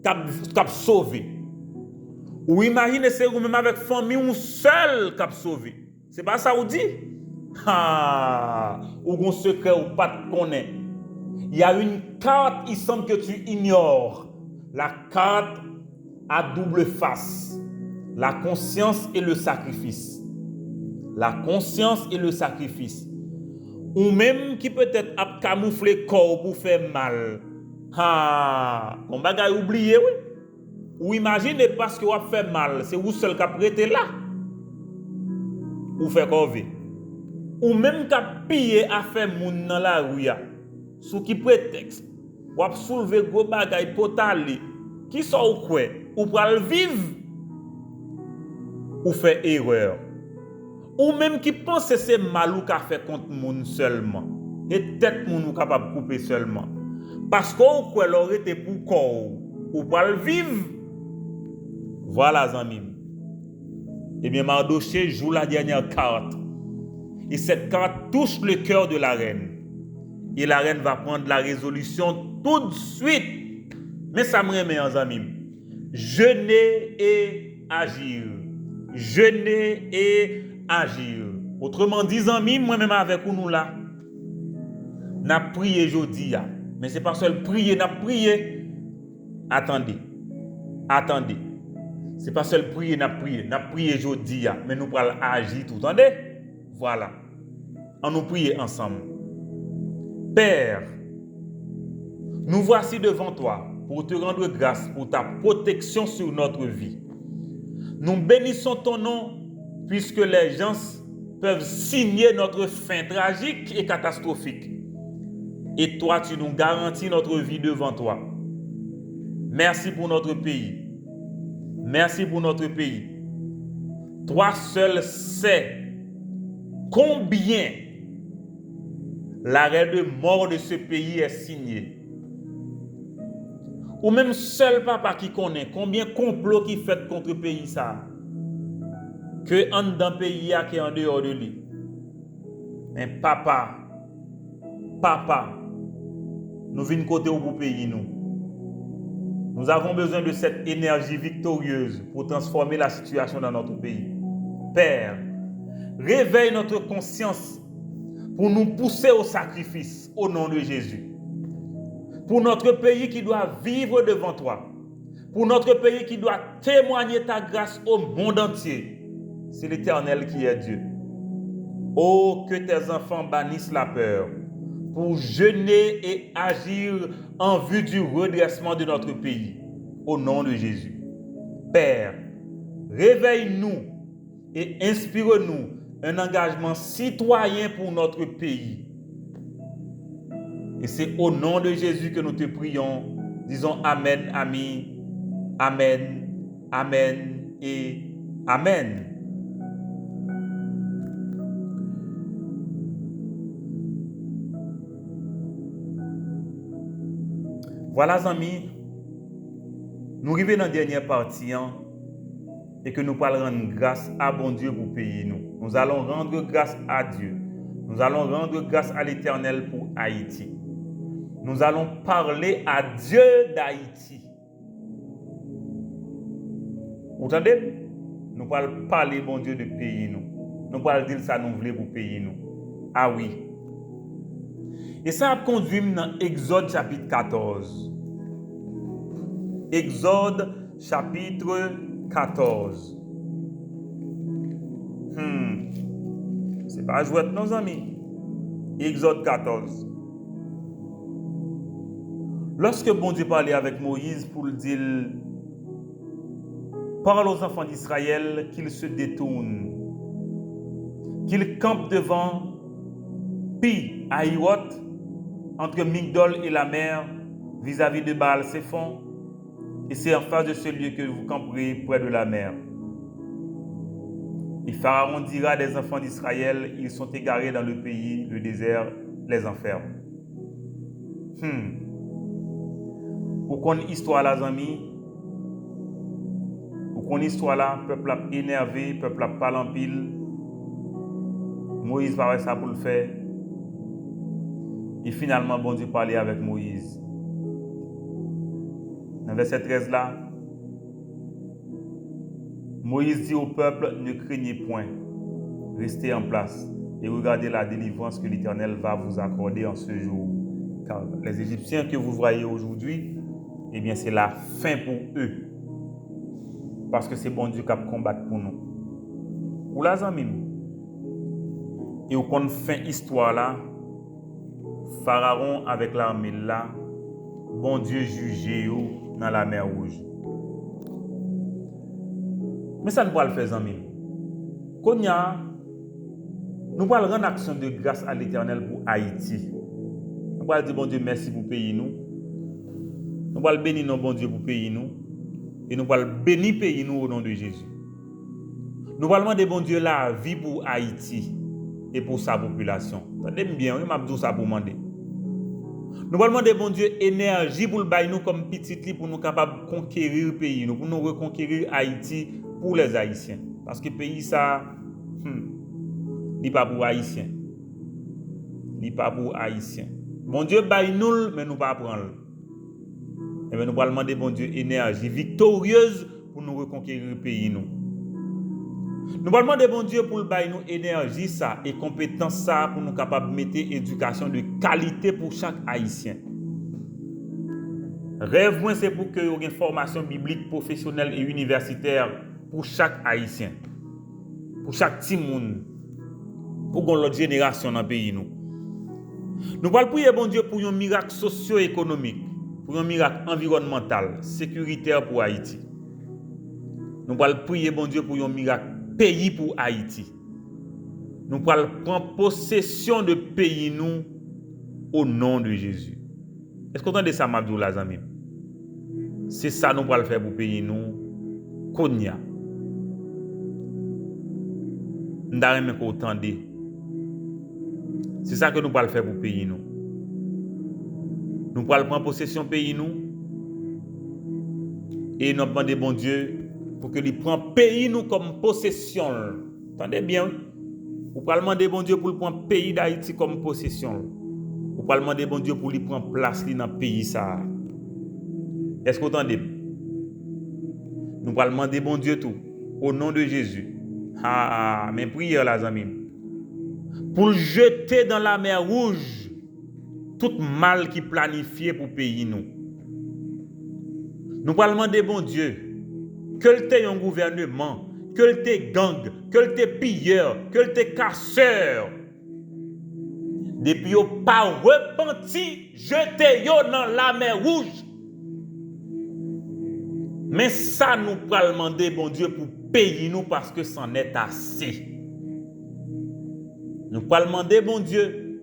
qui a sauvé. Ou imaginez c'est vous même avec famille ou seul qui a sauvé. C'est pas ça vous dit? Ah, ou un secret ou pas de connaître. Il y a une carte, il semble que tu ignores. La carte à double face. La conscience et le sacrifice. La conscience et le sacrifice. Ou même qui peut-être a camouflé corps pour faire mal. Ah, on va oublier, oui. Ou imaginez parce que vous avez fait mal, c'est vous seul qui avez prêté là. Ou fait corvée. Ou même qui avez pillé à faire moun dans la rue. Sous qui prétexte. Ou avez soulevé gros bagay pour t'aller. Qui sont ou quoi? Ou pour le vivre. Ou fait erreur. Ou même qui pense que c'est mal ou qu'a fait contre moun seulement. Et tête moun ou capable de couper seulement. Parce qu'on quoi l'aurait été pour corps. Ou pour le vivre. Voilà, amis. Eh bien, Mardochée joue la dernière carte. Et cette carte touche le cœur de la reine. Et la reine va prendre la résolution tout de suite. Mais ça me remet, mes amis. Jeûner et agir. Jeûner et agir. Autrement dit, amis, moi-même avec nous là, n'a prié aujourd'hui. Mais c'est pas seul prier, n'a prié. Attendez. Attendez. C'est pas seul prier, n'a prié aujourd'hui, mais nous allons agir tout. Attendez? Voilà. On nous prie ensemble. Père, nous voici devant toi pour te rendre grâce pour ta protection sur notre vie. Nous bénissons ton nom puisque les gens peuvent signer notre fin tragique et catastrophique. Et toi, tu nous garantis notre vie devant toi. Merci pour notre pays. Merci pour notre pays. Toi seul sais combien l'arrêt de mort de ce pays est signé. Ou même seul papa qui connaît combien de complots qui fait contre le pays ça. Que en dans le pays qui est en dehors de lui. Mais papa, nous venons côté au pays nous. Nous avons besoin de cette énergie victorieuse pour transformer la situation dans notre pays. Père, réveille notre conscience pour nous pousser au sacrifice au nom de Jésus. Pour notre pays qui doit vivre devant toi. Pour notre pays qui doit témoigner ta grâce au monde entier. C'est l'Éternel qui est Dieu. Oh, que tes enfants bannissent la peur pour jeûner et agir en vue du redressement de notre pays. Au nom de Jésus. Père, réveille-nous et inspire-nous un engagement citoyen pour notre pays. Et c'est au nom de Jésus que nous te prions. Disons Amen, Ami. Amen, Amen et Amen. Voilà, amis. Nous arrivons dans la dernière partie et que nous allons rendre grâce à bon Dieu pour payer nous. Nous allons rendre grâce à Dieu. Nous allons rendre grâce à l'Éternel pour Haïti. Nous allons parler à Dieu d'Haïti. Vous entendez? Nous allons parler bon Dieu de payer nous. Nous allons dire ça nous voulons pour payer nous. Ah oui. Et ça a conduit dans Exode chapitre 14. Exode chapitre 14. C'est pas jouet, nos amis. Exode 14. Lorsque bon Dieu parlait avec Moïse pour lui dire, parle aux enfants d'Israël qu'ils se détournent, qu'ils campent devant Pi Hahiroth, entre Migdol et la mer, vis-à-vis de Baal-Séphon, et c'est en face de ce lieu que vous camperez près de la mer. Et Pharaon dira des enfants d'Israël, ils sont égarés dans le pays, le désert les enferme. Vous connaissez l'histoire là, amis? Vous connaissez l'histoire là? Peuple a énervé, peuple a parlé en pile. Moïse va faire ça pour le faire. Et finalement, bon Dieu parlait avec Moïse. Dans verset 13 là, Moïse dit au peuple, ne craignez point, restez en place et regardez la délivrance que l'Éternel va vous accorder en ce jour. Car les Égyptiens que vous voyez aujourd'hui, eh bien c'est la fin pour eux. Parce que c'est bon Dieu qui va combattre pour nous. Ou la zamim. Et au compte fin histoire là, Pharaon avec l'armée là, bon Dieu jugeait dans la mer Rouge. Mais ça ne va pas le faire, amis. Konya, nous allons rendre action de grâce à l'Éternel pour Haïti. Nous allons dire, bon Dieu, merci pour payer nous. Nous allons bénir nos bon Dieu pour payer nous. Et nous allons bénir payer nous au nom de Jésus. Nous allons demander, bon Dieu, la vie pour Haïti et pour sa population. Attendez bien, je vais ça pour demander. Nous allons demander, bon Dieu, énergie pour le bailler nous comme petit pour nous capables de conquérir le pays, pour nous reconquérir Haïti pour les Haïtiens. Parce que le pays, ça, n'est pas pour Haïtiens. N'est pas pour Haïtiens. Bon Dieu, baille nous, mais nous ne pas prendre. Et bien, nous allons demander, bon Dieu, énergie victorieuse pour nous reconquérir le pays, nous. Nous allons demander, bon Dieu, pour le bailler nous énergie, ça, et compétence, ça, pour nous capables de mettre éducation de qualité pour chaque Haïtien. Rêve, moi, c'est pour que y ait une formation biblique, professionnelle et universitaire pour chaque Haïtien. Pour chaque petit monde. pour qu'on l'autre génération dans le pays nous. Nous allons prier bon Dieu pour un miracle socio-économique, pour un miracle environnemental, sécuritaire pour Haïti. Nous allons prier bon Dieu pour un miracle pays pour Haïti. Nous allons prendre possession de pays nous au nom de Jésus. Est-ce que vous entendez ça, Mabdou Lazami? C'est ça nous allons faire pour pays nous. Konya. Nous allons faire entendre. C'est ça que nous allons faire pour pays nous. Nous allons prendre possession pays nous. Et nous demandons bon Dieu pour que il prenne pays nous comme possession. Entendez bien? Vous allez demander bon Dieu pour prendre pays d'Haïti comme possession. Vous allez demander bon Dieu pour lui prendre place dans le pays ça. Est-ce que vous entendez? Nous allons demander bon Dieu tout au nom de Jésus. Ah, mes prières les amis. Pour jeter dans la mer Rouge tout mal qui planifié pour pays nous. Nous allons demander bon Dieu que le ait un gouvernement, que le ait gang, que le ait pilleur, que le ait casseur. Depuis yo pas repenti, jeté yo dans la mer Rouge. Mais ça nous allons demander bon Dieu pour payer nous parce que c'en est assez. Nous allons demander bon Dieu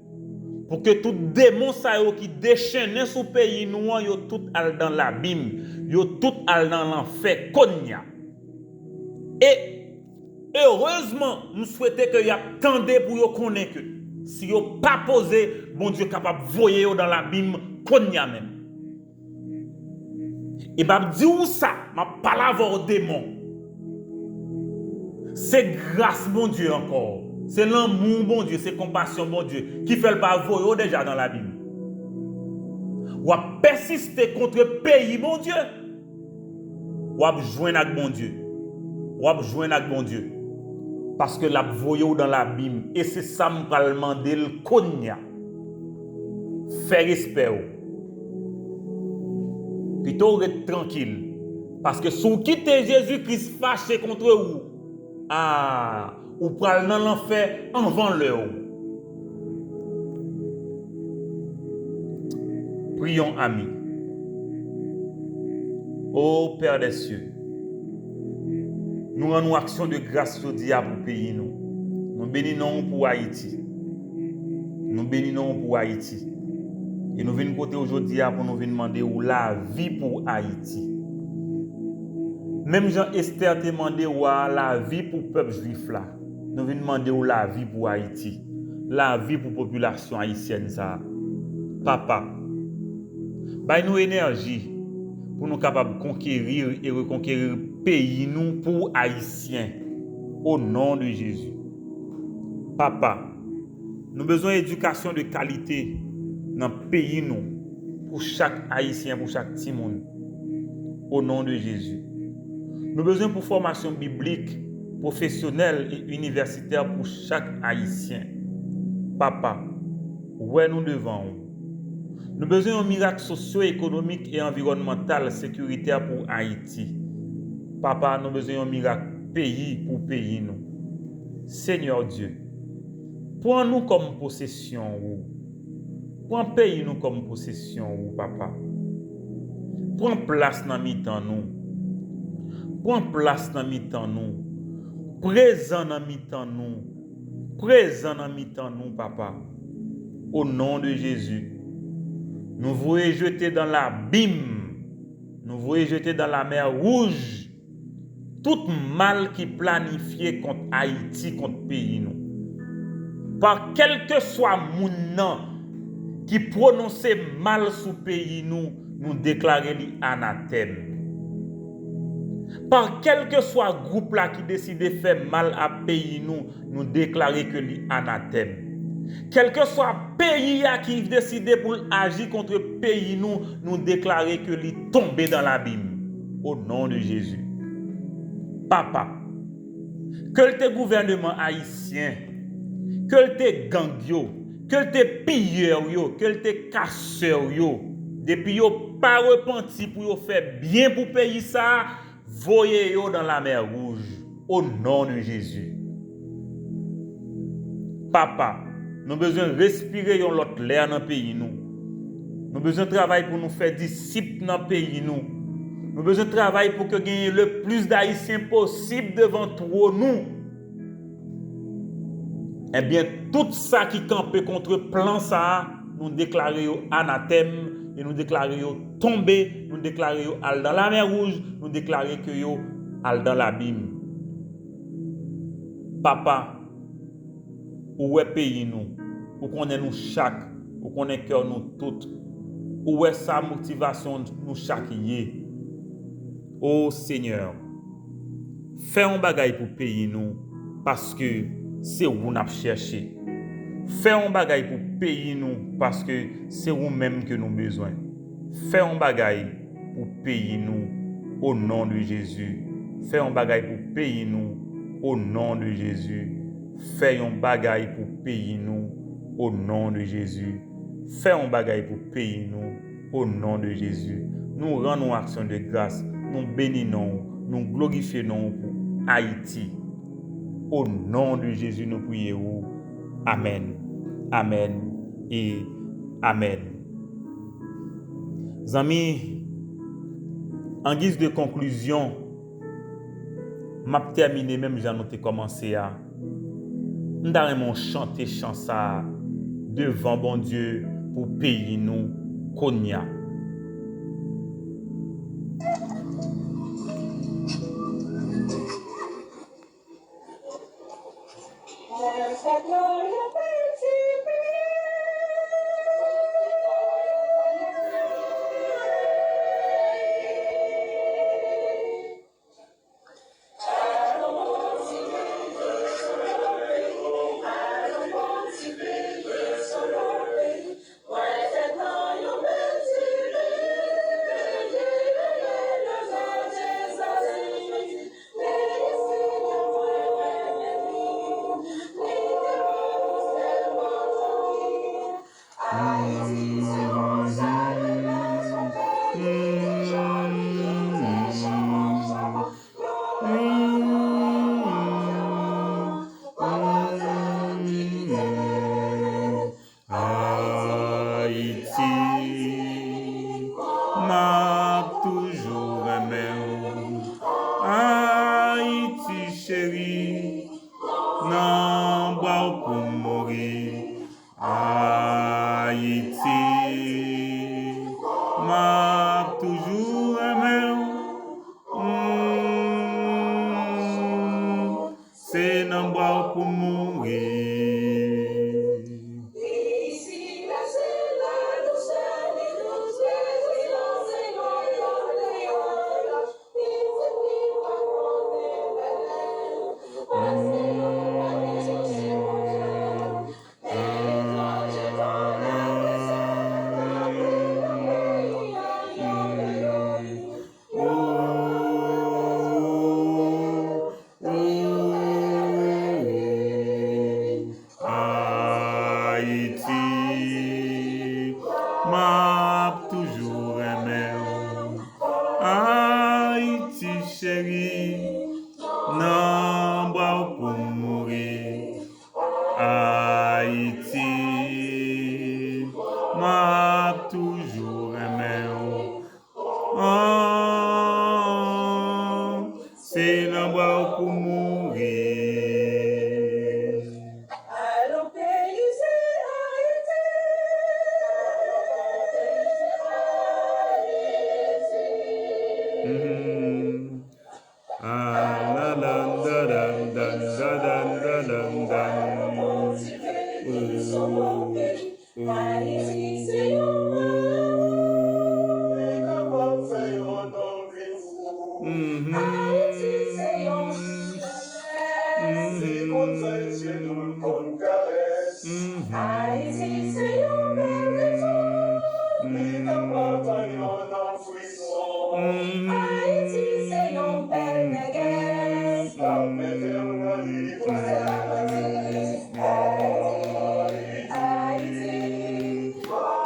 pour que tout démon qui déchaîne sous pays nous yo tout al dans l'abîme, yo tout al dans l'enfer konya. Et heureusement, nous souhaitons que y attendez pour yo connaître que si yo pas posé, bon Dieu capable voyer yo dans l'abîme konya même. Et m'a dit où ça, m'a parlé au démon. C'est grâce bon Dieu encore. C'est l'amour bon Dieu, c'est compassion bon Dieu qui fait le pas voyer déjà dans la Bible. Ou a persister contre le pays bon Dieu. Ou a joindre avec bon Dieu. Ou a joindre avec bon Dieu. Parce que la voyer dans la Bible et c'est ça me demander le konya. Faire respect. Plutôt être tranquille. Parce que si vous quittez Jésus-Christ fâché contre vous, ou pral dans l'enfer avant l'heure. Prions, amis. Ô Père des cieux, nous rendons action de grâce aujourd'hui pour le pays. Nous bénissons pour Haïti. Nous bénissons pour Haïti. Et nous venons côté aujourd'hui pour nous demander où la vie pour Haïti. Même Jean-Esther te demandé où la vie pour le peuple juif là. Nous venons demander où la vie pour Haïti. La vie pour la population haïtienne ça. Papa, bah nous énergie pour nous capables de conquérir et reconquérir le pays nous pour Haïtiens. Au nom de Jésus. Papa, nous avons besoin d'éducation de qualité dans le pays nous, pour chaque Haïtien, pour chaque petit monde. Au nom de Jésus. Nous avons besoin de formation biblique, professionnelle et universitaire pour chaque Haïtien. Papa, ouais nous devons. Nous avons besoin d'un miracle socio-économique et environnemental sécuritaire pour Haïti. Papa, nous avons besoin d'un miracle pays pour pays nous. Seigneur Dieu, prends-nous comme possession. Prends pays nous comme possession, papa. Prends place dans mi-temps nous. Prends place dans mi-temps nous. Présent dans mi-temps nous. Présent dans mi-temps nous, papa. Au nom de Jésus. Nous voulons jeter dans l'abîme. Nous voulons jeter dans la mer Rouge. Tout mal qui planifié contre Haïti, contre pays nous. Par quel que soit mon nom qui prononce mal sous pays nous déclarer anathème. Par quel que soit groupe là qui décide de faire mal à pays nous déclarer que l'anathème. Quel que soit pays qui décide pour agir contre pays nous déclarer que l'il tombe dans l'abîme. Au nom de Jésus. Papa, que le gouvernement haïtien, que le gang yo, que le pilleur yo, que le casseur yo, depuis yo pas repenti pour yo faire bien pour pays ça, voyez yo dans la mer Rouge au nom de Jésus. Papa, nous besoin respirer l'autre l'air dans le pays nous. Nous besoin travailler pour nous faire disciples dans le pays nous. Nous besoin travailler pour que gagner le plus d'Haïtiens possible devant toi nous. Eh bien, tout ça qui campe contre plan ça, nous déclarons anathème et nous déclarons tombé, nous déclarons al dans la mer rouge, nous déclarons que yo al dans l'abîme. Papa, où est pays nous, où connaît nous chaque, où connaît cœur nous toutes, où est sa motivation nous chaque yé. Oh Seigneur, fais un bagay pour pays nous parce que c'est où nous avons cherché. Fais un bagay pour pays nous parce que c'est vous-même que nous avons besoin. Fais un bagay pour pays nous au nom de Jésus. Fais un bagay pour pays nous au nom de Jésus. Fais un bagay pour pays nous au nom de Jésus. Fais un bagay pour pays nous au nom de Jésus. Nous rendons action de grâce. Nous bénissons, nous glorifions pour Haïti. Au nom de Jésus, nous prions. Amen. Amen et Amen. Amis, en guise de conclusion, m'a terminé même j'en ai commencé à. Nous allons chanter chansa devant bon Dieu pour payer nous konya.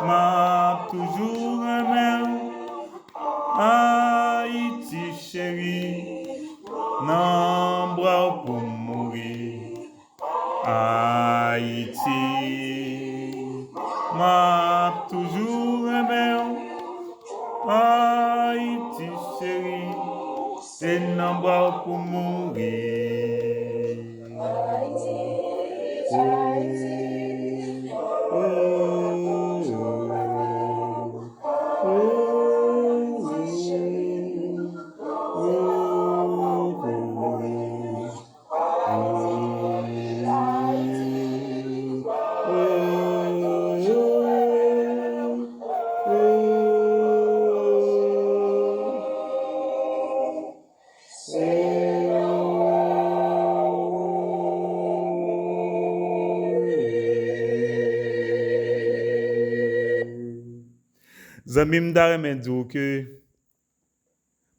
M'a toujours aimé Haïti chérie, nan bras pour mourir. Haïti Zami m'da remen dire que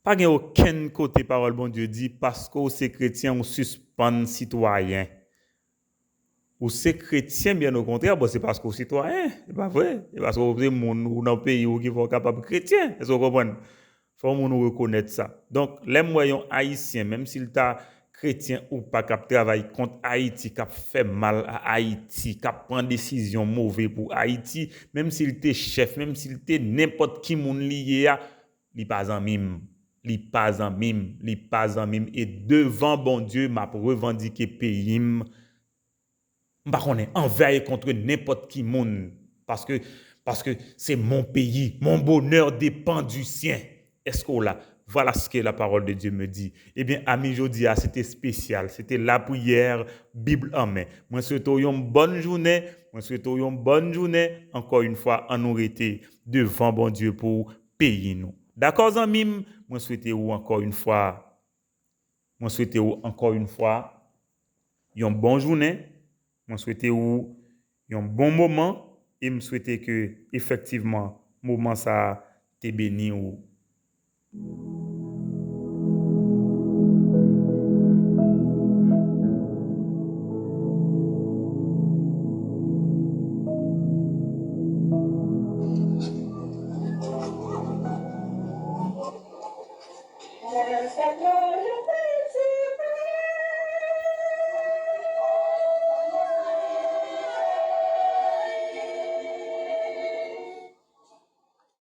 pas gen aucun côté parole bon Dieu dit parce que c'est chrétien ou suspend citoyen. Ou c'est chrétien bien au contraire, bon, c'est parce que citoyen, c'est pas vrai. C'est parce que vous êtes ou dans le pays où qui sont capable chrétien. Est-ce que vous comprenez? Faut nous reconnaître ça. Donc, les moyens haïtiens, même s'il t'a chrétien ou pas, qui travaille contre Haïti, qui fait mal à Haïti, qui prend décision mauvaise pour Haïti, même s'il était chef, même s'il était n'importe qui moun lié, il pas en mime. Il pas en mime. Il pas en mime. Et devant bon Dieu, m'a revendiqué pays. Je ne envers contre n'importe qui monde parce que c'est mon pays, mon bonheur dépend du sien. Est-ce que là, voilà ce que la parole de Dieu me dit. Eh bien, ami Jodia, c'était spécial, c'était la prière, Bible en main. Moi souhaite une bonne journée, encore une fois, en nous été devant bon Dieu pour payer nous. D'accord, amis, moi souhaite encore une fois, une bonne journée. Je souhaite un bon moment et je souhaite que effectivement moment ça t'est béni ou